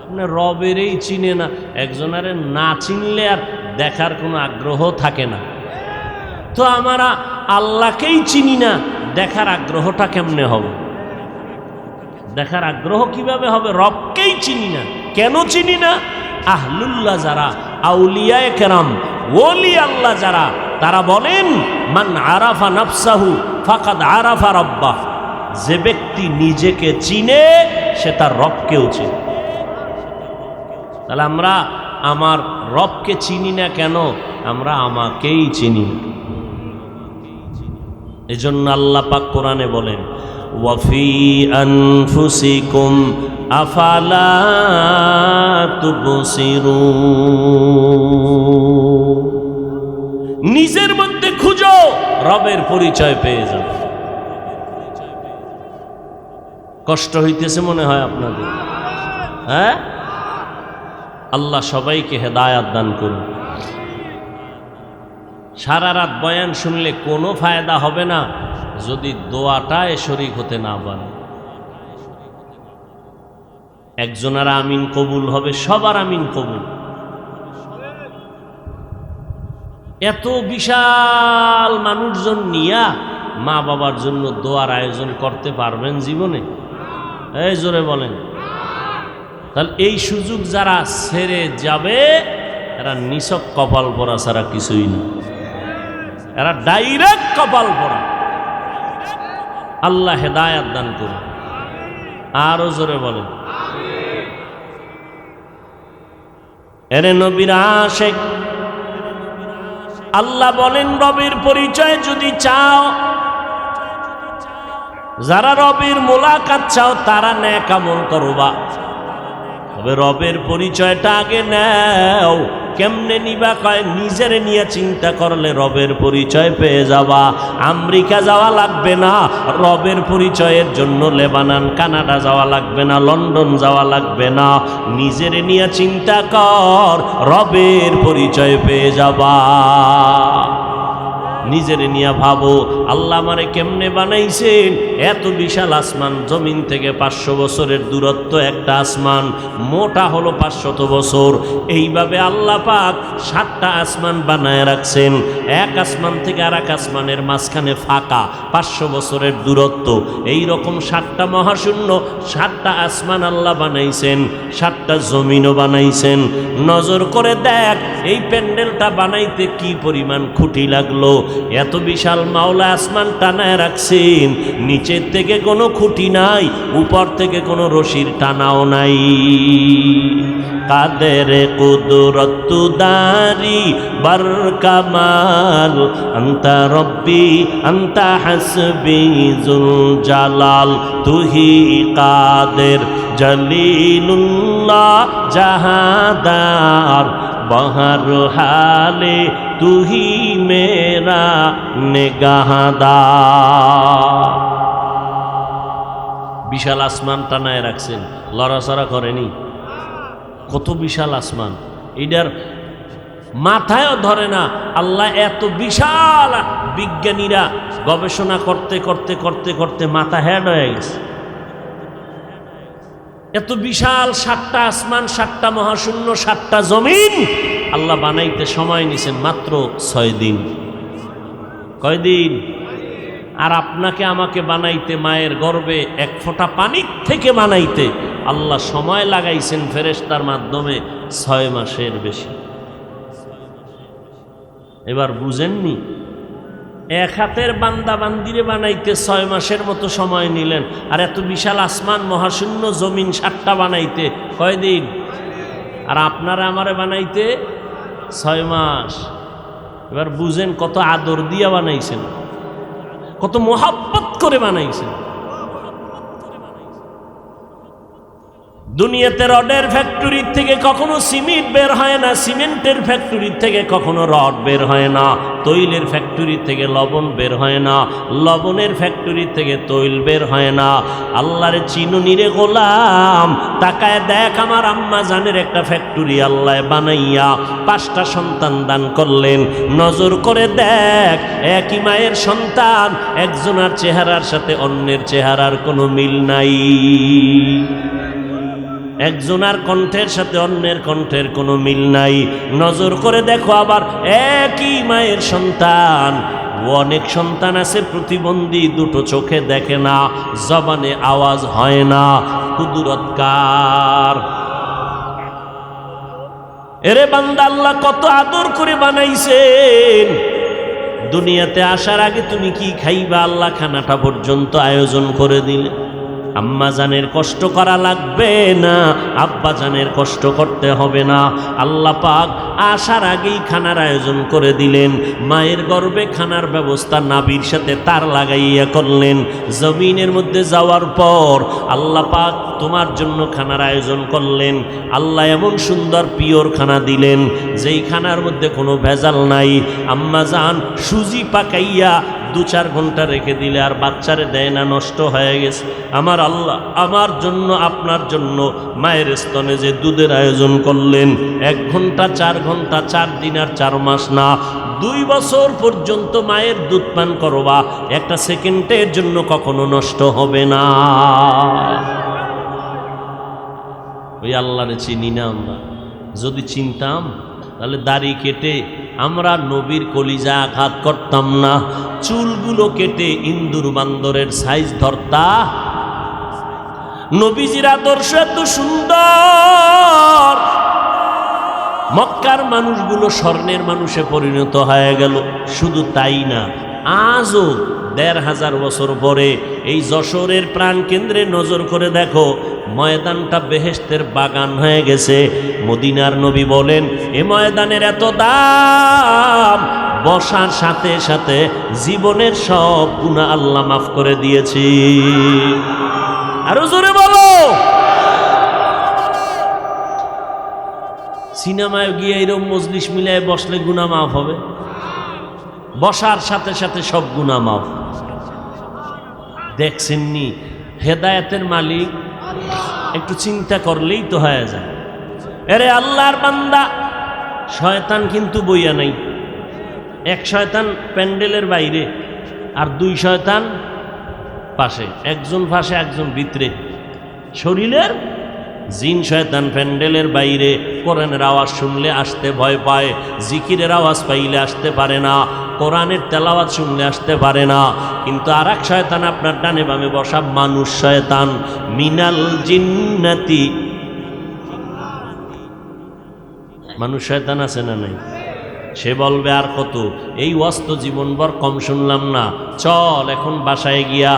মানে রবেরই চিনে না। একজনের না চিনলে আর দেখার কোনো আগ্রহ থাকে না। তো আমরা আল্লাহকেই চিনি না, দেখার আগ্রহটা কেমনে হবে? দেখার আগ্রহ কিভাবে হবে? রবকেই চিনি না। কেন চিনি না? আহলুল্লাহ যারা, আউলিয়ায়ে কেরাম, ওলি আল্লাহ যারা, তারা বলেন, মান আরাফা নাফসাহু ফাকাদ আরাফা রাব্বাহ। যে ব্যক্তি নিজেকে চিনে, সে তার রবকেও চিনে। তাহলে আমরা আমার রবকে চিনি না কেন? আমরা আমাকেই চিনি না। এজন্য আল্লাহ পাক কোরআনে বলেন, ওয়াফি আনফুসিকুম আফালা তুবসিরুন। নিজের মধ্যে খুঁজো, রবের পরিচয় পেয়ে যাবে। কষ্ট হইতেছে মনে হয় আপনাদের? হ্যাঁ, আল্লাহ সবাইকে হেদায়াত দান করুন। সারা রাত বয়ান শুনলে কোনো ফায়দা হবে না যদি দোয়াটায় শরীক হতে না পারে। একজনের আমিন কবুল হবে, সবার আমিন কবুল। এত বিশাল মানুষজন নিয়া মা বাবার জন্য দোয়ার আয়োজন করতে পারবেন জীবনে? এই জোরে বলেন। তাহলে এই সুযোগ যারা ছেড়ে যাবে, এরা নিছক কপাল পরা ছাড়া কিছুই না। এরা ডাইরেক্ট কপাল পরা। আল্লাহ হেদায়াত দান করুন। আরো জোরে বলেন। এরে নবীর আশিক, আল্লাহ বলেন, রবের পরিচয় যদি চাও, যারা রবের মোলাকাত চাও, তারা নেক আমল করবা। তবে রবের পরিচয়টা আগে নাও। কেমনে নিবা কয় নিজের নিয়ে চিন্তা করলে রবের পরিচয় পেয়ে যাবা। আমেরিকা যাওয়া লাগবে না রবের পরিচয়ের জন্য, লেবানন কানাডা যাওয়া লাগবে না, লন্ডন যাওয়া লাগবে না। নিজের নিয়ে চিন্তা কর, রবের পরিচয় পেয়ে যাবা। নিজের নিয়ে ভাবো আল্লাহ আমারে কেমনে বানাইছেন। এত বিশাল আসমান, জমিন থেকে 500 বছরের দূরত্ব একটা আসমান, মোটা হলো 500 বছর। এইভাবে আল্লাহ পাক 7টা আসমান বানায় রাখছেন। এক আসমান থেকে আর এক আসমানের মাঝখানে ফাঁকা, 500 বছরের দূরত্ব। এই রকম 7টা মহাশূন্য, 7টা আসমান আল্লাহ বানাইছেন, 7টা জমিনও বানাইছেন। নজর করে দেখ এই প্যান্ডেলটা বানাইতে কি পরিমাণ খুঁটি লাগলো। এত বিশাল মাওলা আসমান টানায় রাখছেন, নিচের থেকে কোনো খুঁটি নাই, উপর থেকে কোনো রশির টানাও নাই। কাদের কুদরত দারি বার কামাল, আন্তা রব্বি আন্তা হাসবি জুল জালাল, তুহি কাদের জলিলুল্লাহ জাহাদার, বহর হালে তুহি মেরা নেগাহদার। বিশাল আসমান টানায় রাখছেন, লড়াচড়া করেনি। কত বিশাল আসমান, এটার মাথায়ও ধরে না। আল্লাহ এত বিশাল, বিজ্ঞানীরা গবেষণা করতে করতে করতে করতে মাথা হেড হয়ে গেছে। এত বিশাল 7টা আসমান, 7টা মহাশূন্য, 7টা জমিন আল্লাহ বানাইতে সময় নিছেন মাত্র 6 দিন। কয়দিন? আর আপনাকে আমাকে বানাইতে, মায়ের গর্ভে 1 ফোঁটা পানির থেকে বানাইতে আল্লাহ সময় লাগাইছেন ফেরেশতার মাধ্যমে 6 মাসের বেশি। এবার বুঝেননি? এক হাতের বান্দা বান্দিরে বানাইতে 6 মাসের মতো সময় নিলেন, আর এত বিশাল আসমান মহাশূন্য জমিন 7টা বানাইতে কয়দিন? আর আপনারা আমারে বানাইতে 6 মাস। এবার বুঝেন কত আদর দিয়া বানাইছেন, কত মোহাব্বত করে বানাইছেন। দুনিয়াতে রডের ফ্যাক্টরির থেকে কখনো সিমেন্ট বের হয় না, সিমেন্টের ফ্যাক্টরির থেকে কখনো রড বের হয় না, তৈলের ফ্যাক্টরি থেকে লবণ বের হয় না, লবণের ফ্যাক্টরি থেকে তৈল বের হয় না। আল্লাহর চিনুনি রে গোলাম, তাকায় দেখ আমার আম্মা জানের একটা ফ্যাক্টরি আল্লাহ বানাইয়া 5টা সন্তান দান করলেন। নজর করে দেখ একই মায়ের সন্তান, একজনের চেহারার সাথে অন্যের চেহারার কোনো মিল নাই, একজনের কণ্ঠের সাথে অন্যের কণ্ঠের কোনো মিল নাই। নজর করে দেখো আবার একই মায়ের সন্তান, অনেক সন্তান আছে প্রতিবন্ধী, দুটো চোখে দেখে না, জবানে আওয়াজ হয় না। কুদরত কার? এরে বান্দা আল্লাহ কত আদর করে বানাইছেন। দুনিয়াতে আসার আগে তুমি কি খাইবা আল্লাহ খানাটা পর্যন্ত আয়োজন করে দিলে। আম্মা জানের কষ্ট করা লাগবে না, আব্বা জানের কষ্ট করতে হবে না। আল্লাহ পাক আসার আগেই খানার আয়োজন করে দিলেন। মায়ের গর্ভে খানার ব্যবস্থা নাভির সাথে তার লাগাইয়া করলেন। জমিনের মধ্যে যাওয়ার পর আল্লাহ পাক তোমার জন্য খানার আয়োজন করলেন। আল্লাহ এমন সুন্দর পিওর খানা দিলেন, যেই খানার মধ্যে কোনো ভেজাল নাই। আম্মা জান সুজি পাকাইয়া 2-4 ঘন্টা রেখে দিলে আর বাচ্চারে দেয় না, নষ্ট হয়ে গেছে। আমার আল্লাহ আমার জন্য আপনার জন্য মায়ের স্তনে যে দুধের আয়োজন করলেন, 1 ঘন্টা 4 ঘন্টা 4 দিন আর 4 মাস না, 2 বছর পর্যন্ত মায়ের দুধ পান করবা, একটা সেকেন্ডের জন্য কখনো নষ্ট হবে না। ওই আল্লাহরে চিনি না আমরা। যদি চিনতাম তাহলে দাড়ি কেটে আমরা নবীর কলিজা আঘাত করতাম না, চুলগুলো কেটে ইন্দুর বান্দরের সাইজ ধরতা। নবীজির আদর্শ এত সুন্দর, মক্কার মানুষগুলো স্বর্ণের মানুষে পরিণত হয়ে গেল। শুধু তাই না, আজও 1500 বছর পরে এই যশোরের প্রাণ কেন্দ্রে নজর করে দেখো, ময়দানটা বেহেশতের বাগান হয়ে গেছে। মদিনার নবী বলেন, এ ময়দানের এত দাম, বসার সাথে সাথে জীবনের সব গুনাহ আল্লাহ মাফ করে দিয়েছি। আরো জোরে বলো। সিনেমায় গিয়ে এরকম মজলিস মিলায় বসলে গুনাহ মাফ হবে? বসার সাথে সাথে সব গুনাহ মাফ। দেখছেননি হেদায়েতের মালিক? একটু চিন্তা করলেই তো হয়ে যায়। আরে আল্লাহর বান্দা, শয়তান কিন্তু বইয়া নাই। এক শয়তান প্যান্ডেলের বাইরে আর দুই শয়তান পাশে, একজন পাশে একজন ভিতরে। শরীরের জিন শয়তান প্যান্ডেলের বাইরে, কোরআনের আওয়াজ শুনলে আসতে ভয় পায়, জিকিরের আওয়াজ পাইলে আসতে পারে না, কোরআনের তেলাওয়াত শুনলে আসতে পারে না। কিন্তু আর এক শয়তান আপনার ডানে বামে বসা মানুষ শয়তান, মিনাল জিন্নাতি, মানুষ শয়তান আছে না নাই? সে বলবে আর কত, এই অস্ত জীবনভর কম শুনলাম না, চল এখন বাসায় গিয়া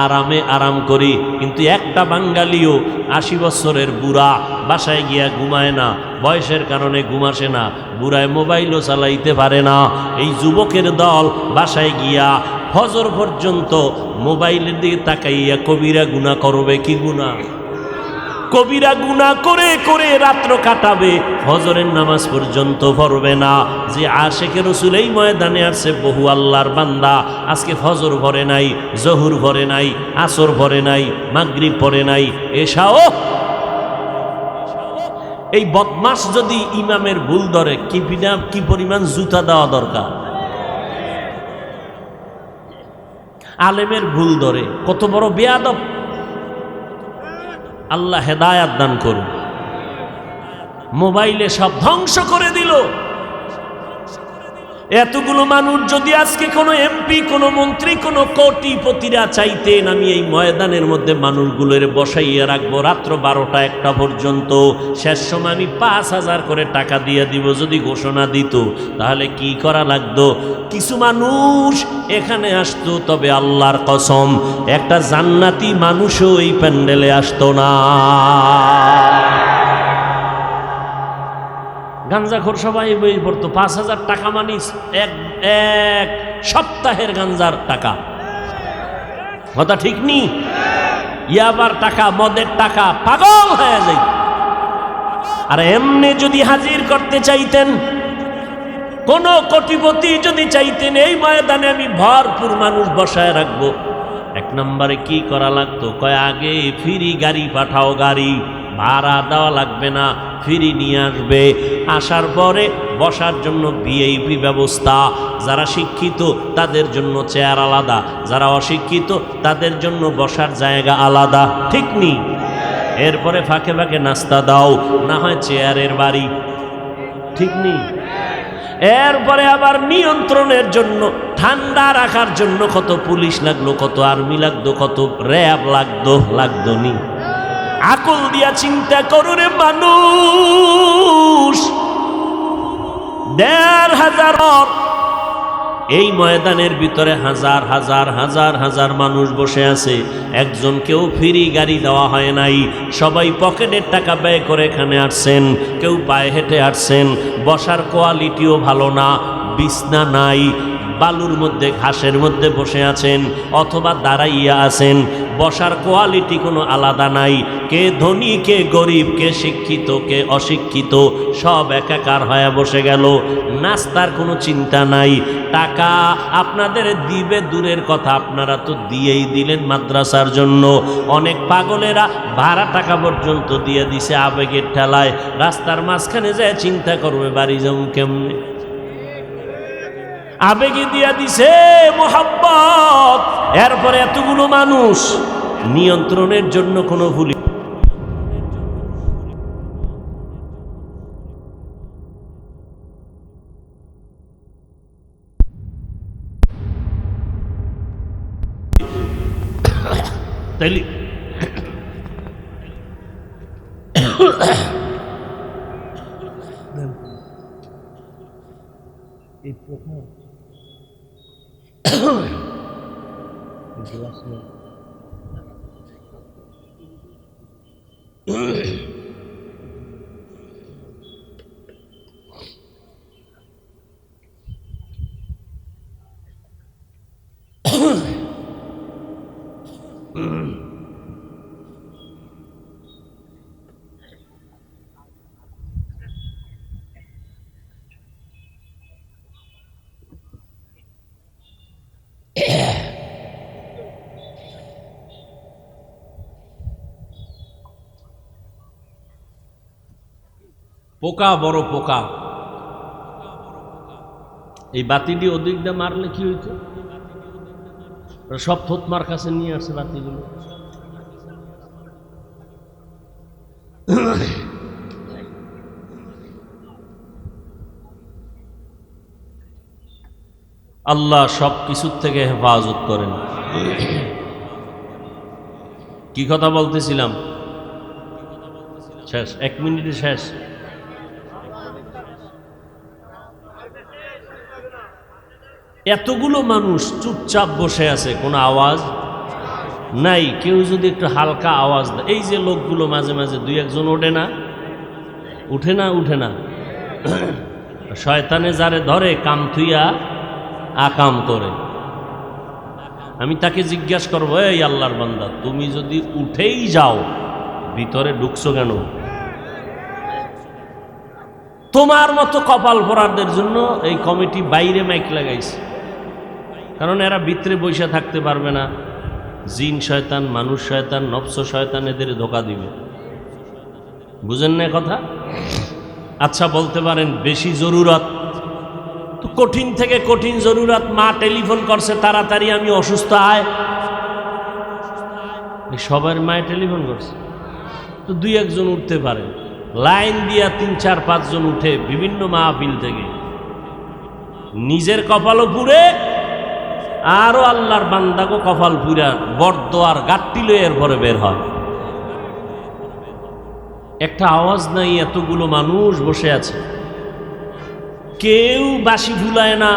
আরামে আরাম করি। কিন্তু একটা বাঙালিও 80 বছরের বুড়া বাসায় গিয়া ঘুমায় না, বয়সের কারণে ঘুমাসে না, বুড়ায় মোবাইলও চালাইতে পারে না। এই যুবকের দল বাসায় গিয়া ফজর পর্যন্ত মোবাইলের দিকে তাকাইয়া কবিরা গুনাহ করবে। কি গুনাহ? কবিরা গুনাহ করে করে রাত্র কাটাবে, ফজরের নামাজ পর্যন্ত পড়বে না। যে আশেকে রসুল এই ময়দানে আসছে বহু আল্লাহর বান্দা, আজকে ফজর পড়ে নাই, জহুর পড়ে নাই, আসর পড়ে নাই, মাগরিব পড়ে নাই, এশাও। এই বদমাস যদি ইমামের ভুল ধরে কি পরিমাণ জুতা দেওয়া দরকার। আলেমের ভুল ধরে কত বড় বেয়াদব। আল্লাহ হেদায়াত দান করুন। মোবাইলে সব ধ্বংস করে দিল। এতগুলো মানুষ যদি আজকে কোনো এমপি, কোনো মন্ত্রী, কোনো কোটিপতিরা চাইতেন আমি এই ময়দানের মধ্যে মানুষগুলোর বসাইয়া রাখবো রাত্র 12টা 1টা পর্যন্ত, শেষ সময় আমি 5000 করে টাকা দিয়ে দিব, যদি ঘোষণা দিত, তাহলে কি করা লাগতো? কিছু মানুষ এখানে আসতো, তবে আল্লাহর কসম একটা জান্নাতি মানুষও এই প্যান্ডেলে আসতো না। গাঞ্জাখোর সবাই বই পড়তো। 5000 টাকা মানিস এক সপ্তাহের গাঞ্জার টাকা। কথা ঠিক নি? ইয়াবার টাকা, মদের টাকা, পাগল হয়ে যাই। আর এমনি যদি হাজির করতে চাইতেন, কোন কোটিপতি যদি চাইতেন এই ময়দানে আমি ভরপুর মানুষ বসায় রাখবো, 1 নম্বরে কি করা লাগতো? কয় আগে ফ্রি গাড়ি পাঠাও, গাড়ি ভাড়া দেওয়া লাগবে না, ফ্রি নিয়ে আসবে। আসার পরে বসার জন্য ভিআইপি ব্যবস্থা, যারা শিক্ষিত তাদের জন্য চেয়ার আলাদা, যারা অশিক্ষিত তাদের জন্য বসার জায়গা আলাদা। ঠিক নি? এরপরে ফাঁকে ফাঁকে নাস্তা দাও, না হয় চেয়ারের বাড়ি। ঠিক নি? এরপরে আবার নিয়ন্ত্রণের জন্য, ঠান্ডা রাখার জন্য কত পুলিশ লাগলো, কত আর্মি লাগতো, কত র্যাব লাগতো নি? আকল দিয়া চিন্তা করো রে মানুষ। 1500 এই ময়দানের ভিতরে হাজার হাজার হাজার হাজার মানুষ বসে আছে, একজনকেও ফ্রি গাড়ি দেওয়া হয় নাই। সবাই পকেটের টাকা ব্যয় করে এখানে আসছেন, কেউ পায়ে হেঁটে আসছেন। বসার কোয়ালিটিও ভালো না, বিছনা নাই, বালুর মধ্যে ঘাসের মধ্যে বসে আছেন অথবা দাঁড়াইয়া আছেন। বসার কোয়ালিটি কোনো আলাদা নাই। কে ধনী, কে গরিব, কে শিক্ষিত, কে অশিক্ষিত, সব একাকার হয়ে বসে গেল। নাস্তার কোনো চিন্তা নাই। টাকা আপনাদের দিবে দূরের কথা, আপনারা তো দিয়েই দিলেন মাদ্রাসার জন্য। অনেক পাগলেরা ভাড়া টাকা পর্যন্ত দিয়ে দিছে আবেগের ঠেলায়। রাস্তার মাঝখানে যায় চিন্তা করবে বাড়ি যাবো কেমনে, আবেগে দিয়া দিছে মোহাব্বত। এরপরে এতগুলো মানুষ নিয়ন্ত্রণের জন্য কোনো ভুল তাইলে এই প্রথম পোকা, বড় পোকা। এই বাতিটি ওদিক দিয়ে মারলে কি হইতো? সব থতমার কাছে নিয়ে আসে বাতিগুলো। আল্লাহ সব কিছুর থেকে হেফাজত করেন। কি কথা বলতেছিলাম? শেষ, 1 মিনিটে শেষ। এতগুলো মানুষ চুপচাপ বসে আছে, কোনো আওয়াজ নাই। কেউ যদি একটু হালকা আওয়াজ দেয়, এই যে লোকগুলো মাঝে মাঝে 2-1 ওঠে না, উঠে না, উঠে না। শয়তানে যারে ধরে কাম থুইয়া আকাম করে। আমি তাকে জিজ্ঞাসা করবো, এই আল্লাহর বান্দা, তুমি যদি উঠেই যাও ভিতরে ঢুকছো কেন? তোমার মতো কপাল পোড়ারদের জন্য এই কমিটি বাইরে মাইক লাগাইছে, কারণ এরা ভিতরে বসে থাকতে পারবে না। জিন শয়তান, মানুষ শয়তান, নফস শয়তান এদের ধোকা দিবে। বুঝেন না কথা? আচ্ছা বলতে পারেন বেশি জরুরত তো, কঠিন থেকে কঠিন জরুরত। মা টেলিফোন করছে তাড়াতাড়ি আমি অসুস্থ আয়, সবার মায়ে টেলিফোন করছে তো 2-1 জন উঠতে পারে। লাইন দিয়া 3-4-5 জন উঠে বিভিন্ন মাহফিল থেকে, নিজের কপালও পুড়ে আরো আল্লাহর বান্দাকে কপাল পুরা বরদোয়ার গাট্টি লয়ে এরপরে বের হয়। একটা আওয়াজ নাই, এতগুলো মানুষ বসে আছে, কেউ বাঁশি ফুলায় না,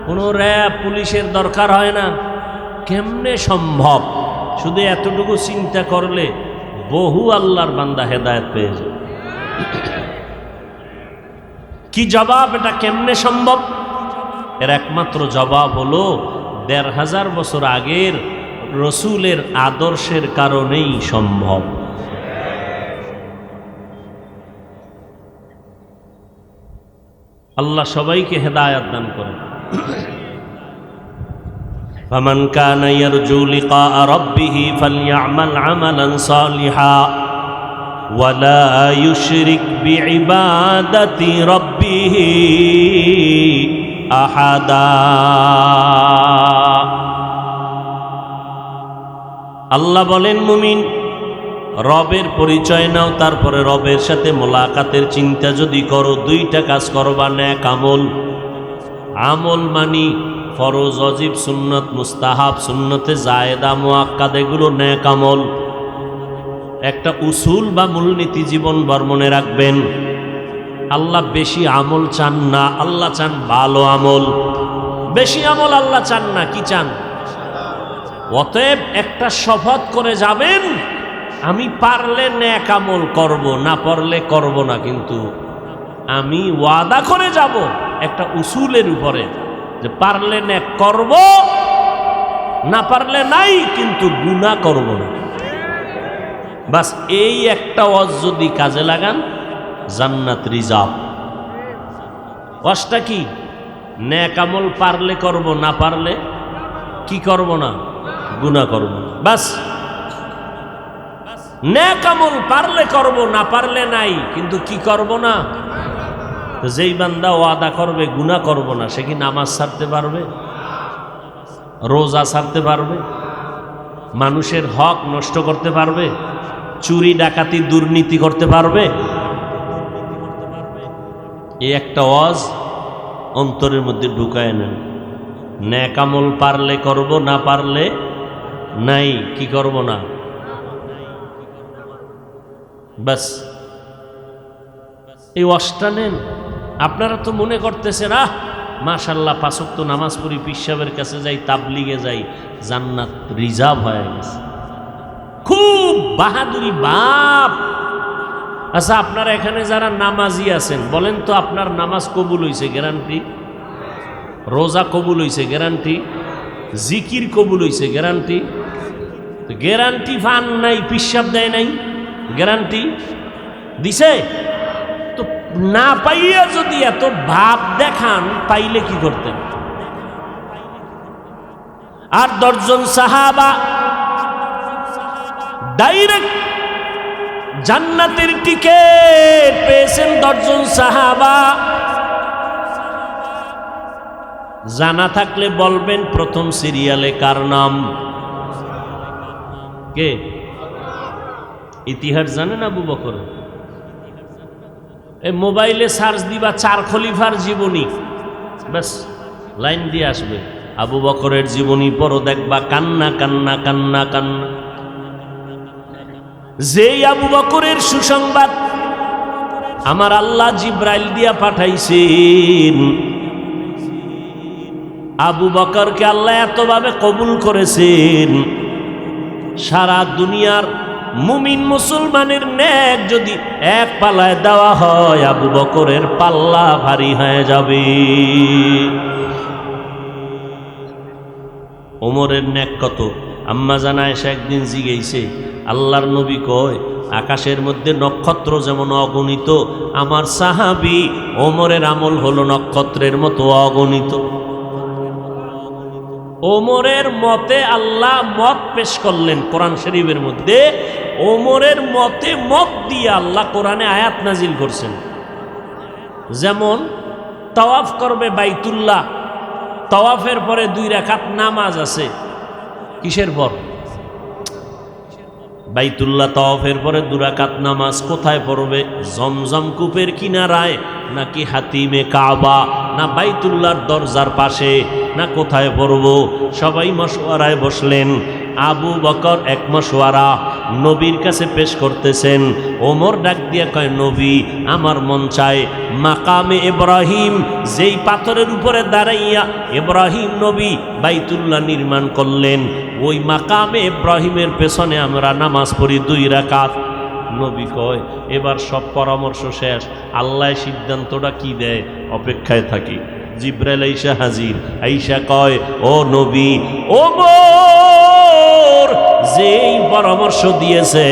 কোনো র্যাব পুলিশের দরকার হয় না। কেমনে সম্ভব? শুধু এতটুকু চিন্তা করলে বহু আল্লাহর বান্দা হেদায়েত পেয়ে যায়। কি জবাব? এটা কেমনে সম্ভব? এর একমাত্র জবাব হলো 1500 বছর আগের রসুলের আদর্শের কারণেই সম্ভব। আল্লাহ সবাইকে হেদায়েত দান করেন। ফামান কানা ইয়ারজু লিকা রাব্বিহি ফালইআমাল আমালান সালিহা ওয়ালা ইউশরিক বিইবাদাতি রাব্বিহি আহাদা। আল্লাহ বলেন, মুমিন রবের পরিচয় নাও, তারপরে রবের সাথে মোলাকাতের চিন্তা যদি করো, 2টা কাজ করবা। নেক আমল, আমল মানি ফরজ, ওয়াজিব, সুন্নত, মুস্তাহাব, সুন্নতে জায়েদা, মুআক্কাদ, এগুলো নেক আমল। একটা উসুল বা মূলনীতি জীবন বর্মনে রাখবেন। আল্লাহ বেশি আমল চান না, আল্লাহ চান ভালো আমল। বেশি আমল আল্লাহ চান না, কি চান? অতএব একটা শপথ করে যাবেন, আমি পারলে নেক আমল করব, না পারলে করব না, কিন্তু আমি ওয়াদা করে যাব একটা উসুলের উপরে যে পারলে নেক করব, না পারলে নাই, কিন্তু গুনাহ করব না। বাস এই একটা ওয়াজ যদি কাজে লাগান, জান্নাত রিজার্ভ। ওয়াজটা কি? নেক আমল পারলে করব, না পারলে কি করব না, গুনাহ করব। বাস নেক আমল পারলে করব, না পারলে নাই, কিন্তু কি করব না। তো যেই বান্দা ওয়াদা করবে গুনাহ করব না, সে কি নামাজ ছাড়তে পারবে? রোজা ছাড়তে পারবে? মানুষের হক নষ্ট করতে পারবে? চুরি ডাকাতি দুর্নীতি করতে পারবে? এই একটা ওয়াজ অন্তরের মধ্যে ঢুকায় নেন। নেক আমল পারলে করব, না পারলে নাই, কি করব না। বাস এই ওয়াজটা নেন। আপনারা তো মনে করতেছেন, মাশাআল্লাহ 5 ওয়াক্ত নামাজ পড়ি, পীর সাহেবের কাছে যাই, তাবলিগে যাই, জান্নাত রিজার্ভ হয়ে গেছে। খুব বাহাদুরি বাপ। আচ্ছা, আপনারা এখানে যারা নামাজি আছেন, বলেন তো আপনার নামাজ কবুল হইছে গ্যারান্টি? রোজা কবুল হইছে গ্যারান্টি? জিকির কবুল হইছে গ্যারান্টি? গ্যারান্টি ফান নাই, পীর সাহেব দেয় নাই, গ্যারান্টি দিছে তো। না পাইয়া যদি এত ভাব দেখান, পাইলে কি করতেন? আর 10 জন সাহাবা ডাইরেক্ট জান্নাতের টিকেট পেয়েছেন 10 জন সাহাবা। জানা থাকলে বলবেন প্রথম সিরিয়ালে কার নাম? কে? ইতিহাস জানেন আবু বকর? এই মোবাইলে সার্চ দিবা 4 খলিফার জীবনী, ব্যাস লাইন দিয়ে আসবে। আবু বকরের জীবনী পড়ো, দেখবা কান্না কান্না কান্না কান্না। যেই আবু বকরের সুসংবাদ আমার আল্লাহ জিব্রাইল দিয়া পাঠাইছেন, আবু বকরকে আল্লাহ এতভাবে কবুল করেছেন, সারা দুনিয়ার মুমিন মুসলমানের নেক যদি এক পাল্লায় দেওয়া হয়, আবু বকরের পাল্লা ভারী হয়ে যাবে। ওমরের নেক কত? আম্মা জান আয়েশা একদিন জিজ্ঞেসে, আল্লাহর নবী কয় আকাশের মধ্যে নক্ষত্র যেমন অগণিত, আমার সাহাবী ওমরের আমল হলো নক্ষত্রের মতো অগণিত। ওমরের মতে আল্লাহ মত পেশ করলেন কোরআন শরীফের মধ্যে। ওমরের মতে মত দিয়ে আল্লাহ কোরআনে আয়াত নাজিল করছেন। যেমন তাওয়াফ করবে বাইতুল্লাহ, তাওয়াফের পরে 2 রাকাত নামাজ আছে। কিসের পর? বাইতুল্লাহ তাওয়াফের পরে 2 রাকাত নামাজ কোথায় পড়বে? জমজম কূপের কিনারায়, নাকি হাতিমে কাবা, না বাইতুল্লাহর দরজার পাশে, না কোথায় পড়ব? সবাই মশওয়ারায় বসলেন। আবু বকর এক মশওয়ারা নবীর কাছে পেশ করতেছেন। ওমর ডাক দিয়ে কয়, নবী আমার মন চায় মাকামে ইব্রাহিম, যেই পাথরের উপরে দাঁড়াইয়া ইব্রাহিম নবী বাইতুল্লাহ নির্মাণ করলেন, ওই মাকামে ইব্রাহিমের পেছনে আমরা নামাজ পড়ি 2 রাকাত। নবী কয় এবার সব পরামর্শ শেষ, আল্লাহ সিদ্ধান্তটা কি দেয় অপেক্ষায় থাকি। জিব্রাইল আইসা হাজির, আইসা কয়, ও নবী, ওমর যেই পরামর্শ দিয়েছে,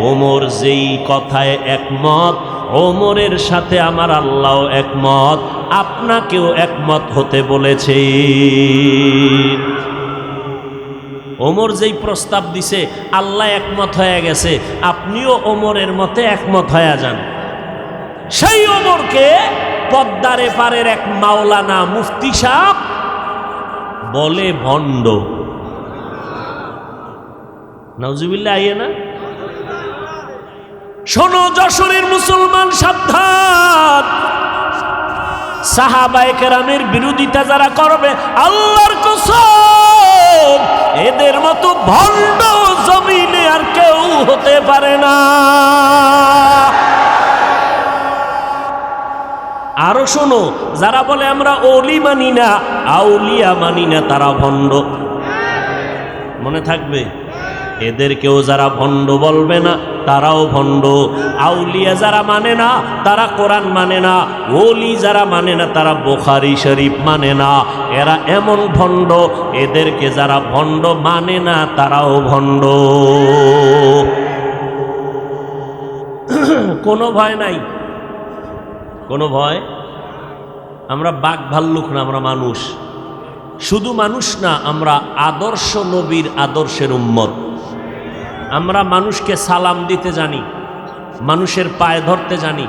ওমর যেই কথায় একমত, ওমরের সাথে আমার আল্লাহ একমত, আপনাকেও একমত হতে বলেছে। ওমর যেই প্রস্তাব দিছে আল্লাহ একমত হয়ে গেছে, আপনিও ওমরের মতে একমত হয়ে যান। সেই ওমরকে পদ্মার এপারের এক মাওলানা মুফতি সাহেব বলে ভণ্ড। নাউজুবিল্লাহ, আইয়ে না? শোনো যশোরের মুসলমান, সাবধান! সাহাবায়ে কেরামের বিরোধিতা যারা করবে, আল্লাহর কসম এদের মতো ভণ্ড জমিনে আর কেউ হতে পারে না। আরো শোনো, যারা বলে আমরা ওলি মানি না, আউলিয়া মানি না, তারা ভণ্ড। মনে থাকবে, এদেরকেও যারা ভণ্ড বলবে না তারাও ভণ্ড। আউলিয়া যারা মানে না তারা কোরআন মানে না, ওলি যারা মানে না তারা বুখারী শরীফ মানে না। এরা এমন ভণ্ড, এদেরকে যারা ভণ্ড মানে না তারাও ভণ্ড। কোনো ভয় নাই, কোনো ভয়। আমরা বাঘ ভাল্লুক না, আমরা মানুষ। শুধু মানুষ না, আমরা আদর্শ নবীর আদর্শের উম্মত। আমরা মানুষকে সালাম দিতে জানি, মানুষের পায়ে ধরতে জানি,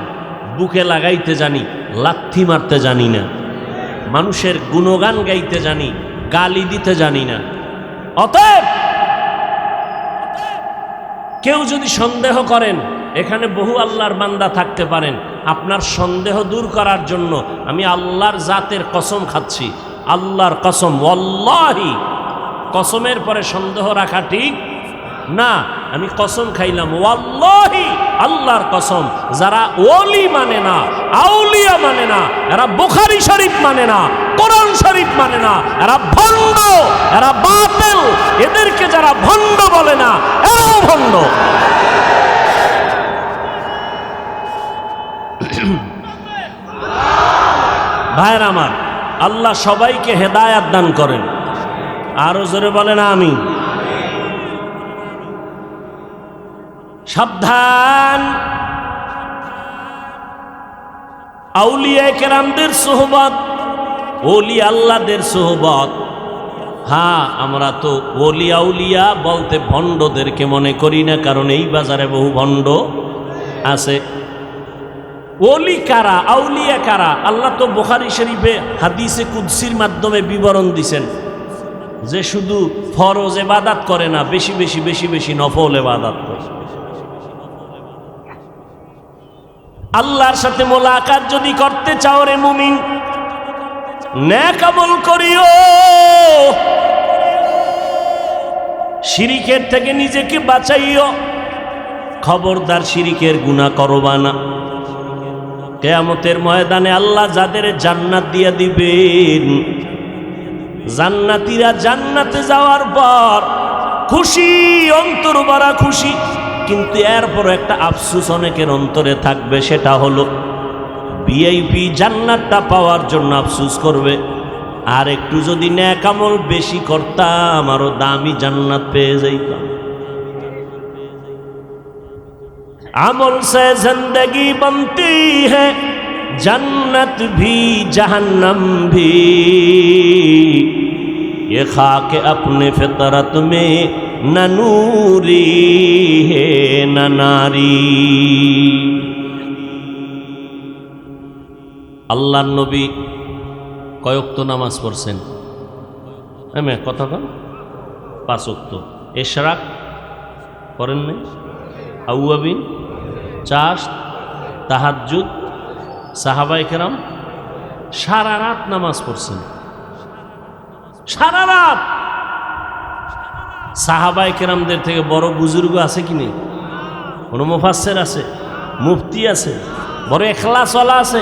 বুকে লাগাইতে জানি, লাথি মারতে জানি না। মানুষের গুণগান গাইতে জানি, গালি দিতে জানি না। অতএব কেউ যদি সন্দেহ করেন, এখানে বহু আল্লাহর বান্দা থাকতে পারেন, আপনার সন্দেহ দূর করার জন্য আমি আল্লাহর জাতের কসম খাচ্ছি, আল্লাহর কসম, ওয়াল্লাহি, কসমের পরে সন্দেহ রাখা ঠিক না। আমি কসম খাইলাম, ওয়াল্লাহি, আল্লাহর কসম, যারা ওলি মানে না, আউলিয়া মানে না, এরা বুখারী শরীফ মানে না, কোরআন শরীফ মানে না, এরা ভণ্ড, এরা বাতিল। এদেরকে যারা ভণ্ড বলে না, এরাও ভণ্ড। ভাইয়ের আমার, আল্লাহ সবাইকে হেদায়াত দান করেন। আরো জোরে বলেন আমিন। সাবধান, আউলিয়া কেরামদের সোহবত, ওলি আল্লাহদের সোহবত। হ্যাঁ, আমরা তো ওলি আউলিয়া বলতে ভণ্ডদেরকে মনে করি না, কারণ এই বাজারে বহু ভণ্ড আছে। ওলি কারা, আউলিয়া কারা? আল্লাহ তো বুখারী শরীফে হাদিসে কুদসির মাধ্যমে বিবরণ দিছেন যে শুধু ফরজ ইবাদত করে না, বেশি বেশি বেশি বেশি নফল ইবাদত করে। আল্লাহর সাথে মোলাকাত যদি করতে চাও রে মুমিন, নেক আমল করিও, শিরিকের থেকে নিজেকে বাঁচাইও, খবরদার শিরিকের গুনাহ করবা না। কিয়ামতের ময়দানে আল্লাহ যাদের জান্নাত দিয়ে দিবেন, জান্নাতীরা জান্নাতে যাওয়ার পর খুশি, অন্তর ভরা খুশি, কিন্তু এরপর একটা আফসোস অনেকের অন্তরে থাকবে, সেটা হলো ভিআইপি জান্নাতটা পাওয়ার জন্য আফসোস করবে, আর একটু যদি নেক আমল বেশি করতাম আরো দামি জান্নাত পেয়ে যাইতাম। আমল से जिंदगी बनती है, जन्नत भी जहन्नम भी, ये खाक अपने फितरत में न नूरी है न नारी। আল্লাহর নবী কয় ওয়াক্ত নামাজ পড়ছেন? কথা কন, 5 ওয়াক্ত। ইশরাক করেন নাই? আউয়াবিন, চাষ, তাহাজ্জুদ, সাহাবায়ে কেরাম সারা রাত নামাজ পড়ছেন, সারা রাত। সাহাবায়ে কেরামদের থেকে বড় বুজুর্গ আছে কি নেই? কোনো মুফাসসির আছে, মুফতি আছে, বড় ইখলাসওয়ালা আছে?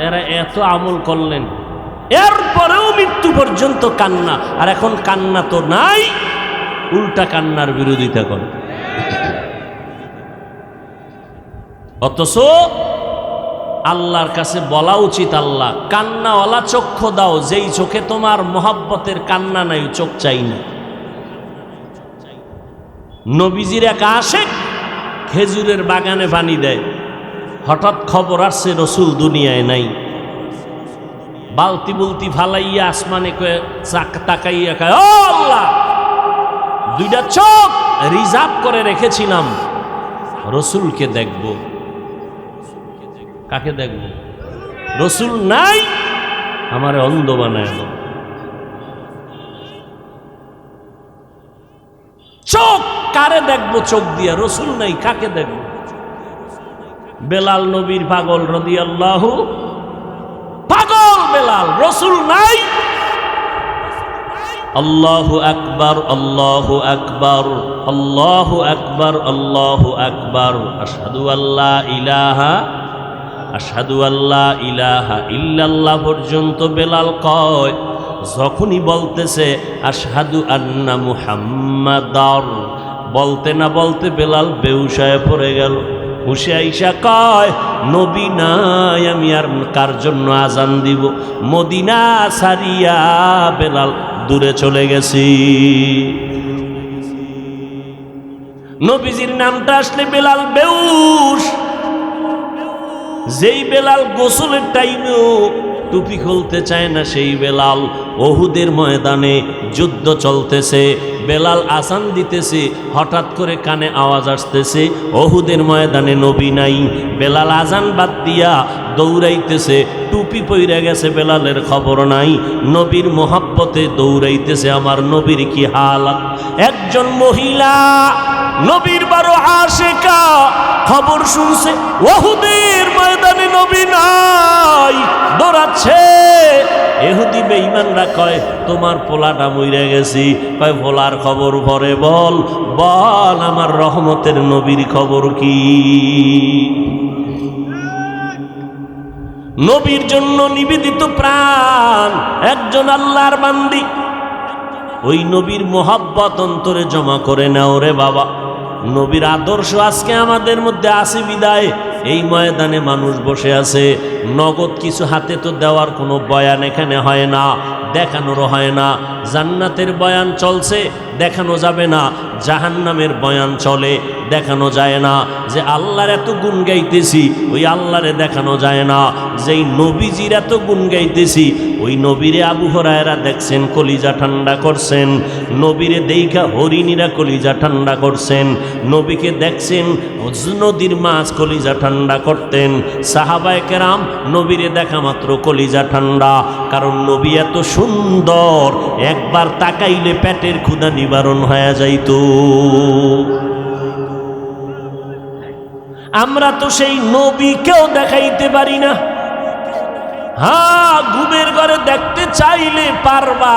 এরা এত আমল করলেন, এরপরেও মৃত্যু পর্যন্ত কান্না। আর এখন কান্না তো নাই, উল্টা কান্নার বিরোধিতা করে। অথচ আল্লাহর কাছে বলা উচিত, আল্লাহ কান্নাওয়ালা চক্ষু দাও, যেই চোখে তোমার মহব্বতের কান্না নাই, চোখ চাই না। নবীজির এক আশিক খেজুরের বাগানে পানি দেয়, হঠাৎ খবর আসছে রসুল দুনিয়ায় নাই। বালতি বুলতি ফালাইয়া আসমানে তাকাইয়া কয়, ও আল্লাহ, 2টা চোখ রিজার্ভ করে রেখেছিলাম, রসুলকে দেখব। কাকে দেখব? রসুল নাই, আমারে অন্ধ বানায় দাও। চোখ কারে দেখবো? চোখ দিয়া রসুল নাই, কাকে দেখব? বেলাল নবীর পাগল রাদিয়াল্লাহু, পাগল বেলাল, রসুল নাই। আল্লাহু আকবার, আল্লাহু আকবার, আল্লাহু আকবার, আল্লাহু আকবার, আশহাদু আল্লা ইলাহা, আশহাদু আল্লা ইলাহা ইল্লাল্লাহ পর্যন্ত বেলাল কয়। যখনই বলতেছে আশহাদু আন্না মুহাম্মাদার, বলতে না বলতে বেলাল বেহুশ হয়ে পড়ে গেল। হুশে আইসা কয়, নবী নাই, আমি আর কার জন্য আজান দিব? মদিনা সারিয়া বেলাল দূরে চলে গেছি। নবীজির নামটা আসলে বেলাল বেহুশ। যেই বেলাল গোসলের টাইমেও টুপি খুলতে চায় না, সেই বেলাল ওহুদের ময়দানে যুদ্ধ চলতেছে, বেলাল আজান দিতেছে, হঠাৎ করে কানে আওয়াজ আসতেছে ওহুদের ময়দানে নবী নাই। বেলাল আজান বাদ দিয়া দৌড়াইতেছে, টুপি পইরা গেছে, বেলালের খবর নাই। নবীর মোহাব্বতে দৌড়াইতেছে, আমার নবীর কি হালাত। একজন মহিলা নবীর বড় আশিকা, খবর শুনছে ওহুদের ময়দানে নবী নাই, দৌড়াচ্ছে। ইহুদি বেঈমানরা কয়, তোমার পোলাটা মইরা গেছি। কয়, পোলার খবর পরে বল, বল আমার রহমতের নবীর খবর কি? নবীর জন্য নিবেদিত প্রাণ একজন আল্লাহর বান্দি, ওই নবীর মোহাব্বত অন্তরে জমা করে নাও রে বাবা। নবীর আদর্শ আজকে আমাদের মধ্যে আছে বিদায় এই ময়দানে মানুষ বসে আছে। নগদ কিছু হাতে তো দেওয়ার কোনো বয়ান এখানে হয় না, দেখানোরও হয় না। জান্নাতের বয়ান চলছে, দেখানো যাবে না, জাহান্নামের বয়ান চলে দেখানো যায় না, যে আল্লাহর এত গুণ গাইতেছি ওই আল্লাহরে দেখানো যায় না, যেই নবীজির এত গুণ গাইতেছি ওই নবীরে আবু হুরায়রা দেখছেন কলিজা ঠান্ডা করছেন, নবীরে দেইখা হরিণীরা কলিজা ঠান্ডা করছেন, নবীকে দেখছেন নদীর মাছ কলিজা ঠান্ডা করতেন, সাহাবায়ে কেরাম নবীরে দেখা মাত্র কলিজা ঠান্ডা, কারণ নবী এত সুন্দর একবার তাকাইলে পেটের ক্ষুধা নিবারণ হয়ে যাইত। আমরা তো সেই নবীকেও দেখাইতে পারি না। হ্যাঁ, ঘুমের ঘরে দেখতে চাইলে পারবা,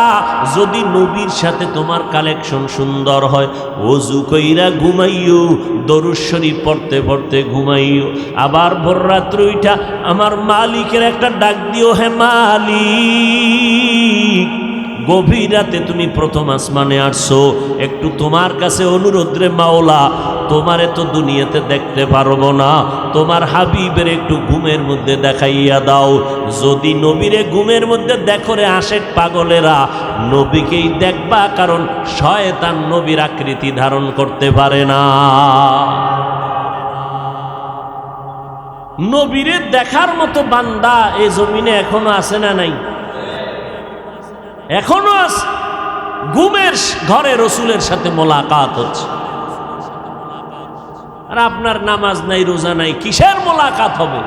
যদি নবীর সাথে তোমার কালেকশন সুন্দর হয়। ওযু কইরা ঘুমাইও, দরুদ শরীফ পড়তে পড়তে ঘুমাইও, আবার ভোর রাত্রে উঠা আমার মালিকের একটা ডাক দিও, হে মালিক গভীর রাতে তুমি প্রথম আসমানে আসছো, একটু তোমার কাছে অনুরোধ রে মাওলা, তোমারে তো দুনিয়াতে দেখতে পারবো না, তোমার হাবিবের একটু ঘুমের মধ্যে দেখাইয়া দাও। যদি নবীরে ঘুমের মধ্যে দেখো রে আশেক পাগলেরা, নবীকেই দেখবা, কারণ শয়তান নবীর আকৃতি ধারণ করতে পারে না। নবীরে দেখার মতো বান্দা এ জমিনে এখনো আছে না নাই? এখনো আছে। ঘুমের ঘরে রসুলের সাথে মোলাকাত হচ্ছে, আর আপনার নামাজ নাই রোজা নাই, কিসের মোলাকাত হবে?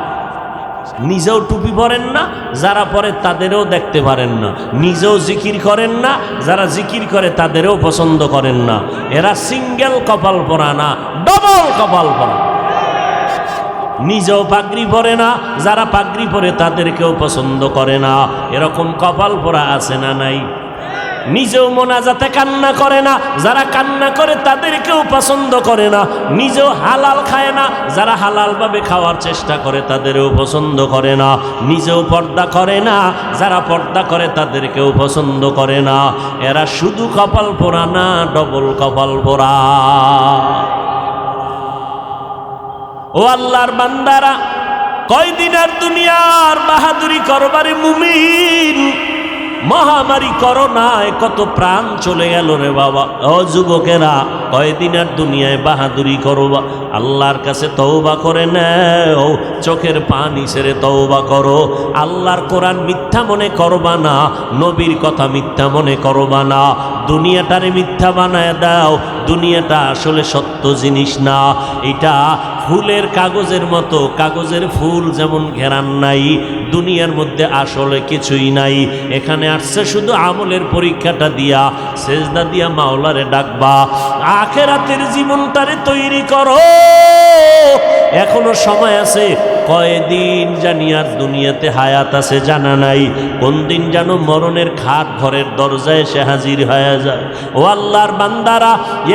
নিজেও টুপি পরেন না, যারা পরে তাদেরও দেখতে পারেন না, নিজেও জিকির করেন না, যারা জিকির করে তাদেরও পছন্দ করেন না। এরা সিঙ্গেল কপাল পরা না, ডবল কপাল পরা। নিজেও পাগড়ি পরে না, যারা পাগড়ি পরে তাদেরকেও পছন্দ করে না। এরকম কপাল পরা আছে না নাই? নিজেও মোনাজাতে কান্না করে না, যারা কান্না করে তাদেরকেও পছন্দ করে না। নিজেও হালাল খায় না, যারা হালালভাবে খাওয়ার চেষ্টা করে তাদেরও পছন্দ করে না। নিজেও পর্দা করে না, যারা পর্দা করে তাদেরকেও পছন্দ করে না। এরা শুধু কপাল পোড়া না, ডবল কপাল পোড়া। ও আল্লাহর বান্দারা, কয়দিন আর দুনিয়ার বাহাদুরি করবারে মুমিন? মহামারী করোনায় কত প্রাণ চলে গেল রে বাবা। ও যুবকেরা, কয়দিন আর দুনিয়ায় বাহাদুরি করবা? আল্লাহর কাছে তওবা করে নাও, চোখের পানি ছেড়ে তওবা করো। আল্লাহর কোরআন মিথ্যা মনে করবা না, নবীর কথা মিথ্যা মনে করবা না, দুনিয়াটারে মিথ্যা বানায় দাও। দুনিয়াটা আসলে সত্য জিনিস না, এটা ফুলের কাগজের মতো। কাগজের ফুল যেমন ঘেরান নাই, দুনিয়ার মধ্যে আসলে কিছুই নাই। এখানে আসছে শুধু আমলের পরীক্ষাটা দিয়া, সেজদা দিয়া মাওলারে ডাকবা। আখিরাতের জীবনটারে তৈরি করো, এখনো সময় আছে। কয়দিন জানি আর দুনিয়াতে হায়াত আছে জানা নাই, কোন দিন যেন মরণের খাট ঘরের দরজায় এসে হাজির হয়ে যায়। ও আল্লাহর বান্দারা,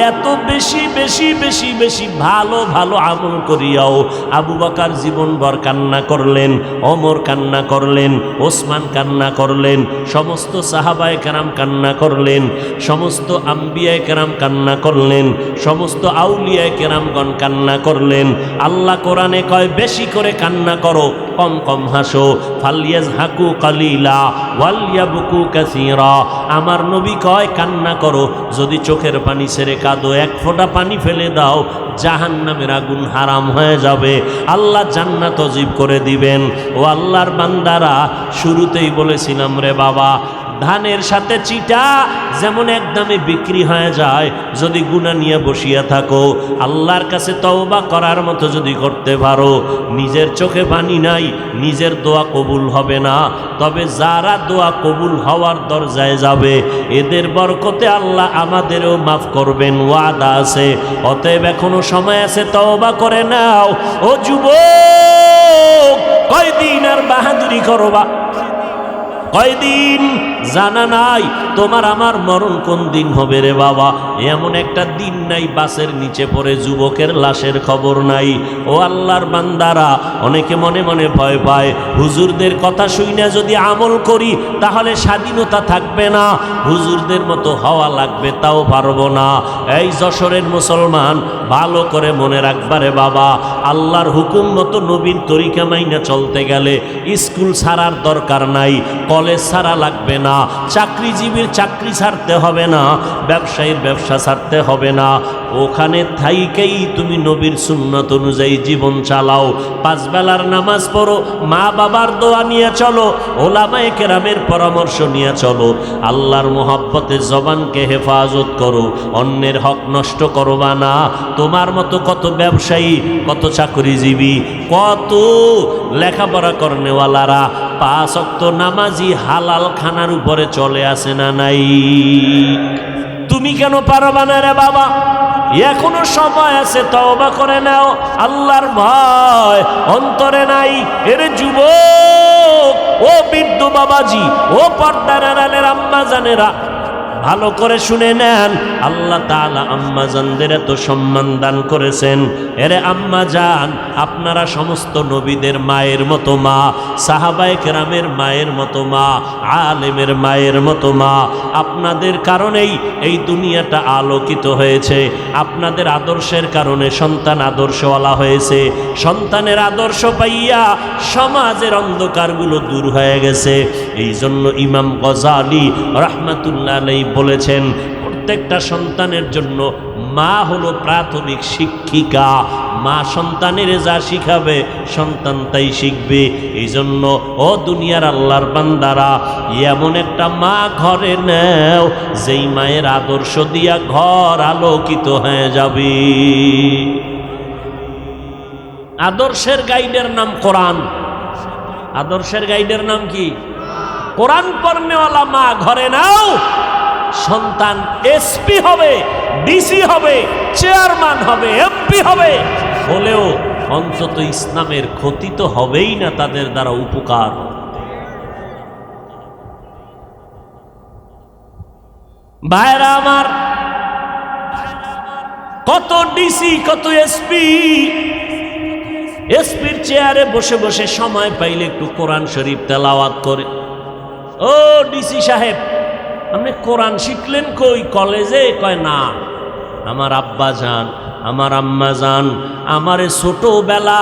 এত বেশি বেশি বেশি বেশি ভালো ভালো আমল করিয়াও আবু বকর জীবনভর কান্না করলেন, ওমর কান্না করলেন, ওসমান কান্না করলেন, সমস্ত সাহাবায়ে কেরাম কান্না করলেন, সমস্ত আম্বিয়ায়ে কেরাম কান্না করলেন, সমস্ত আউলিয়ায়ে কেরামগণ কান্না করলেন। আল্লাহ কোরআনে কয়, বেশি করে কান্না করো, কম কম হাসো। ফালিয়াজহাকু কালিলা ওয়ালিয়াবকু কাসীরা। আমার নবী কয়, কান্না করো, যদি চোখের পানি ছেড়ে কাঁদো, এক ফোঁটা পানি ফেলে দাও, জাহান্নামের আগুন হারাম হয়ে যাবে, আল্লাহ জান্নাত ওয়াজিব করে দিবেন। ও আল্লাহর বান্দারা, শুরুতেই বলেছিলাম রে বাবা, ধানের সাথে চিটা যেমন একদমে বিক্রি হয়ে যায়, যদি গুনাহ নিয়ে বসিয়া থাকো, আল্লাহর কাছে তওবা করার মতো যদি করতে পারো, নিজের চোখে পানি নাই, নিজের দোয়া কবুল হবে না, তবে যারা দোয়া কবুল হওয়ার দরজায় যাবে, এদের বরকতে আল্লাহ আমাদেরও মাফ করবেন, ওয়াদা আছে। অতএব এখনো সময় আছে, তওবা করে নাও। ও যুবক, কয়দিন আর বাহাদুরি করবা? কয়দিন জানা নাই তোমার আমার মরণ কোন দিন হবে রে বাবা। এমন একটা দিন নাই বাসের নিচে পড়ে যুবকের লাশের খবর নাই। ও আল্লাহর বান্দারা, অনেকে মনে মনে ভয় পায়, হুজুরদের কথা শুনে যদি আমল করি তাহলে স্বাধীনতা থাকবে না, হুজুরদের মতো হওয়া লাগবে, তাও পারবো না। এই যশোরের মুসলমান ভালো করে মনে রাখবারে বাবা, আল্লাহর হুকুম মতো নবীর তরিকা মাইনা চলতে গেলে স্কুল ছাড়ার দরকার নাই, কলেজ ছাড়া লাগবে না, চাকরিজীবীর চাকরি ছাড়তে হবে না, ব্যবসায়ীর ব্যবসা ছাড়তে হবে না। ওখানে থাইকেই তুমি নবীর সুন্নত অনুযায়ী জীবন চালাও, পাঁচ বেলার নামাজ পড়ো, মা বাবার দোয়া নিয়ে চলো, ওলামায়ে কেরামের পরামর্শ নিয়ে চলো, আল্লাহর মোহাব্বতে জবানকে হেফাজত করো, অন্যের হক নষ্ট করবা না। তোমার মতো কত ব্যবসায়ী, কত চাকরিজীবী, কত লেখাপড়া করনেওয়ালারা পাঁচ ওয়াক্ত নামাজি হালাল খানার উপরে চলে আসে না নাই? তুমি কেন পারবা না রে বাবা? এখনো সময় আছে, তওবা করে নাও, আল্লাহর ভয় অন্তরে নাই। এর যুবক, ও বৃদ্ধ বাবাজি, ও পর্দার আড়ালের আম্মা জানেরা, ভালো করে শুনে নেন, আল্লাহ তাআলা আম্মা জানদের এত সম্মান দান করেছেন। এরে আম্মা জান, আপনারা সমস্ত নবীদের মায়ের মতো মা, সাহাবায়ে কেরামের মায়ের মতো মা, আলেমের মায়ের মতো মা। আপনাদের কারণেই এই দুনিয়াটা আলোকিত হয়েছে, আপনাদের আদর্শের কারণে সন্তান আদর্শওয়ালা হয়েছে, সন্তানের আদর্শ পাইয়া সমাজের অন্ধকারগুলো দূর হয়ে গেছে। এই জন্য ইমাম গজালি রাহমাতুল্লাহ আলাইহি বলেছেন, প্রত্যেকটা সন্তানের জন্য মা হলো প্রাথমিক শিক্ষিকা। মা সন্তানের যা শিখাবে সন্তান তাই শিখবে। এই জন্য ও দুনিয়ার আল্লাহর বান্দারা, এমন একটা মা ঘরে নেও যেই মায়ের আদর্শ দিয়া ঘর আলোকিত হয়ে যাবে। আদর্শের গাইডের নাম কোরআন। আদর্শের গাইডের নাম কি? কোরআন পড়নেওয়ালা মা ঘরে নাও, সন্তান এসপি হবে, ডিসি হবে, চেয়ারম্যান হবে, এমপি হবে, হলেও অন্তত ইসলামের ক্ষতি তো হবেই না, তাদের দ্বারা উপকার। ভাইরা আমার, কত ডিসি, কত এসপি, এসপির চেয়ারে বসে বসে সময় পাইলে একটু কোরআন শরীফ তেলাওয়াত করে। ও ডিসি সাহেব, আপনি কোরআন শিখলেন কই? কলেজে? কয় না, আমার আব্বা যান, আমার আম্মা যান আমারে ছোটবেলা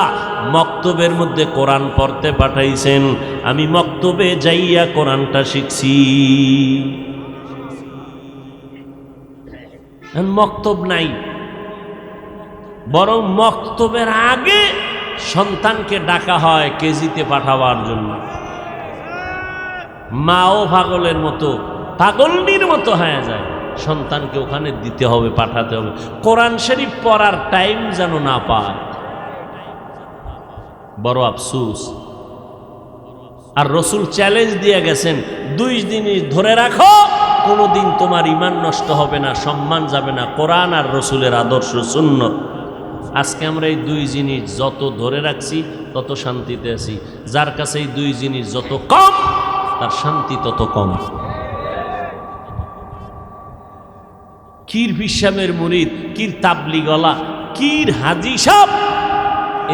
মক্তবের মধ্যে কোরআন পড়তে পাঠাইছেন, আমি মক্তবে যাইয়া কোরআনটা শিখছি। মক্তব নাই, বরং মক্তবের আগে সন্তানকে ডাকা হয় কেজিতে পাঠাবার জন্য। মাও পাগলের মতো, পাগলনির মতো হয়ে যায়, সন্তানকে ওখানে দিতে হবে, পাঠাতে হবে, কোরআন শরীফ পড়ার টাইম যেন না পায়। বড় আফসোস। আর রসুল চ্যালেঞ্জ দিয়ে গেছেন, 2 জিনিস ধরে রাখো, কোনোদিন তোমার ঈমান নষ্ট হবে না, সম্মান যাবে না, কোরআন আর রসুলের আদর্শ সুন্নত। আজকে আমরা এই 2 জিনিস যত ধরে রাখছি তত শান্তিতে আছি। যার কাছে এই 2 জিনিস যত কম, তার শান্তি তত কম। কির পিসামের মুরিদ, কির তাবলিগলা, কির হাজি সাহেব,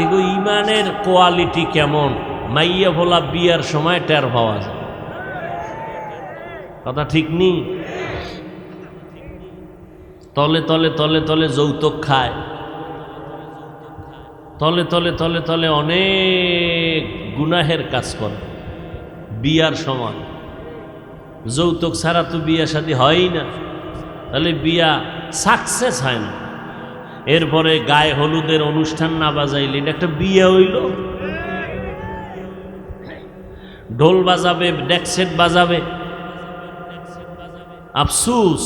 এগো ইমানের কোয়ালিটি কেমন মাইয়া ভোলা বিয়ার সময় টের পাওয়া যায়। কথা ঠিক নেই? তলে তলে তলে তলে যৌতুক খায়, তলে তলে তলে তলে অনেক গুনাহের কাজ করে বিয়ার সময়। যৌতুক ছাড়া তো বিয়া শাদী হয়ই না, তাহলে বিয়া সাকসেস হয় না। এরপরে গায়ে হলুদের অনুষ্ঠান না বাজাইলে এটা একটা বিয়ে হইল? ঢোল বাজাবে, ডেকসেট বাজাবে, আফসুস।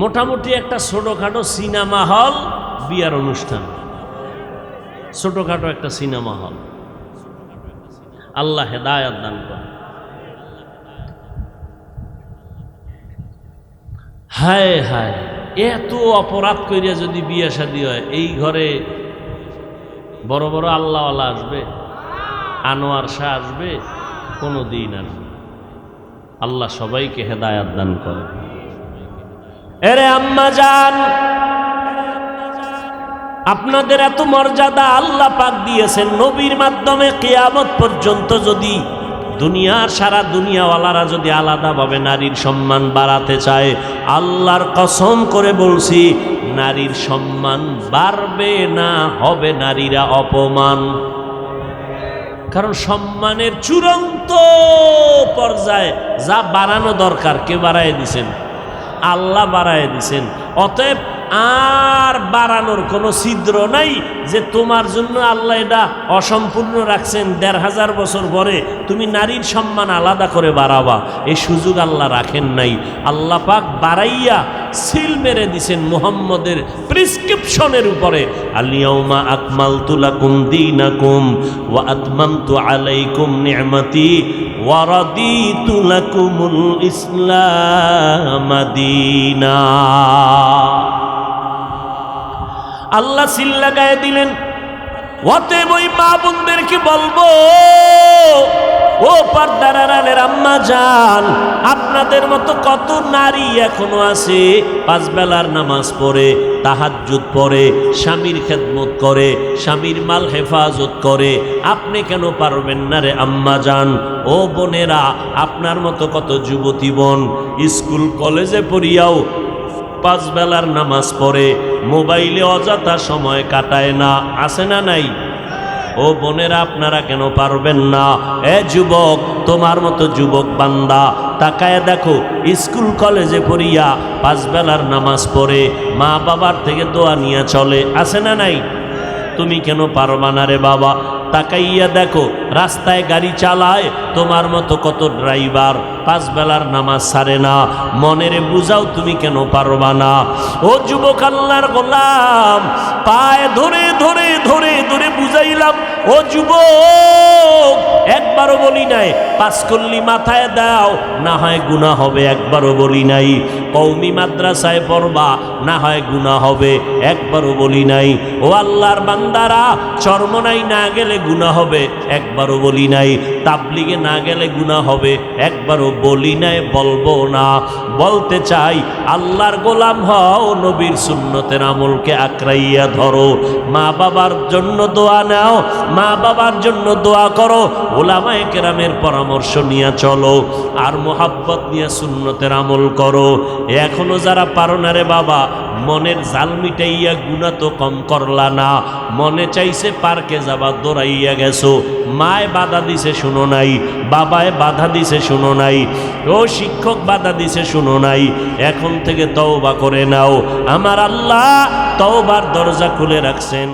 মোটামুটি একটা ছোটখাটো সিনেমা হল বিয়ার অনুষ্ঠান, ছোটখাটো একটা সিনেমা হল। আল্লাহ হেদায়েত দান করে। হায় হায়, এত অপরাধ করিয়া যদি বিয়ে শাদী হয়, এই ঘরে বড় বড় আল্লাহওয়ালা আসবে, আনোয়ার শাহ আসবে? কোনো দিন আসবে। আল্লাহ সবাইকে হেদায়েত দান করে। এরে আম্মা জান, আপনাদের এত মর্যাদা আল্লাহ পাক দিয়েছেন নবীর মাধ্যমে। কিয়ামত পর্যন্ত যদি দুনিয়ার সারা দুনিয়াওয়ালারা যদি আলাদাভাবে নারীর সম্মান বাড়াতে চায়, আল্লাহর কসম করে বলছি, নারীর সম্মান বাড়বে না, হবে নারীরা অপমান। কারণ সম্মানের চূড়ান্ত পর্যায়ে যা বাড়ানো দরকার কে বাড়ায় দিছেন? আল্লাহ বাড়ায় দিছেন। অতএব আর বাড়ানোর কোনো ছিদ্র নাই যে তোমার জন্য আল্লাহ এটা অসম্পূর্ণ রাখছেন, ১৫০০ বছর পরে তুমি নারীর সম্মান আলাদা করে বাড়াবা, এই সুযোগ আল্লাহ রাখেন নাই। আল্লাহ পাক বাড়াইয়া সিল মেরে দিছেন মুহাম্মদের প্রেসক্রিপশনের উপরে, আল-ইয়াউমা আকমালতু লাকুম দীনাকুম ওয়া আতমামতু আলাইকুম নি'মাতি ওয়া রাদিতু লাকুমুল ইসলাম দীনা। আল্লাহ সিল লাগায় দিলেন। অতএব ওই মা বোনদেরকে বলবো, ও পর্দার আড়ালের আম্মা জান, আপনাদের মতো কত নারী এখনো আছে 5 বেলার নামাজ পড়ে, তাহাজ্জুদ পড়ে, স্বামীর খেদমত করে, স্বামীর মাল হেফাজত করে, আপনি কেন পারবেন না রে আম্মা জান? ও বোনেরা, আপনার মতো কত যুবতী বোন স্কুল কলেজে পড়িয়াও 5 বেলার নামাজ পড়ে, মোবাইলে অযথা সময় কাটায় না, আছে না নাই? ও বোনেরা, আপনারা কেন পারবেন না? এ যুবক, তোমার মতো যুবক বান্দা তাকায় দেখো, স্কুল কলেজে পড়িয়া 5 বেলার নামাজ পড়ে, মা বাবার থেকে দোয়া নিয়ে চলে, আছে না নাই? তুমি কেন পারবা না রে বাবা? তাকাইয়া দেখো, রাস্তায় গাড়ি চালায় তোমার মতো কত ড্রাইভার 5 বেলার নামাজ ছাড়ে না, মনেরে বুঝাও তুমি কেন পারবা না? ও যুবক, আল্লাহর গোলাম পায়ে ধরে ধরে ধরে ধরে বুঝাইলাম, ও যুবক, একবারও বলি নাই 5 কল্লি মাথায় দাও, না হয় গুনাহ হবে, একবারও বলি নাই কওমি মাদ্রাসায় পড়বা, না হয় গুনাহ হবে, একবারও বলি নাই ও আল্লাহর বান্দারা চরমনাই না গেলে গুনাহ হবে, একবারও বলি নাই তাবলিগে না গেলে গুনাহ হবে, একবারও বলি নাই, বলবো না। বলতে চাই, আল্লাহর গোলাম হও, নবীর সুন্নতের আমলকে আঁকড়াইয়া ধরো, মা বাবার জন্য দোয়া নাও, মা বাবার জন্য দোয়া করো, ওলামায়ে কেরামের পরামর্শ নিয়ে চলো, আর মোহাব্বত নিয়ে সুন্নতের আমল করো। এখনো যারা পারো না রে বাবা, মনের জাল মিটাইয়া গুনাহ তো কম করলা না, মনে চাইছে পার্কে যাবা, দৌড়াইয়া গেছো, মায় বাধা দিছে শুনো নাই, বাবায় বাধা দিছে শুনো নাই, ও শিক্ষক বাধা দিছে শুনো নাই, এখন থেকে তওবা করে নাও। আমার আল্লাহ তওবার দরজা খুলে রাখছেন।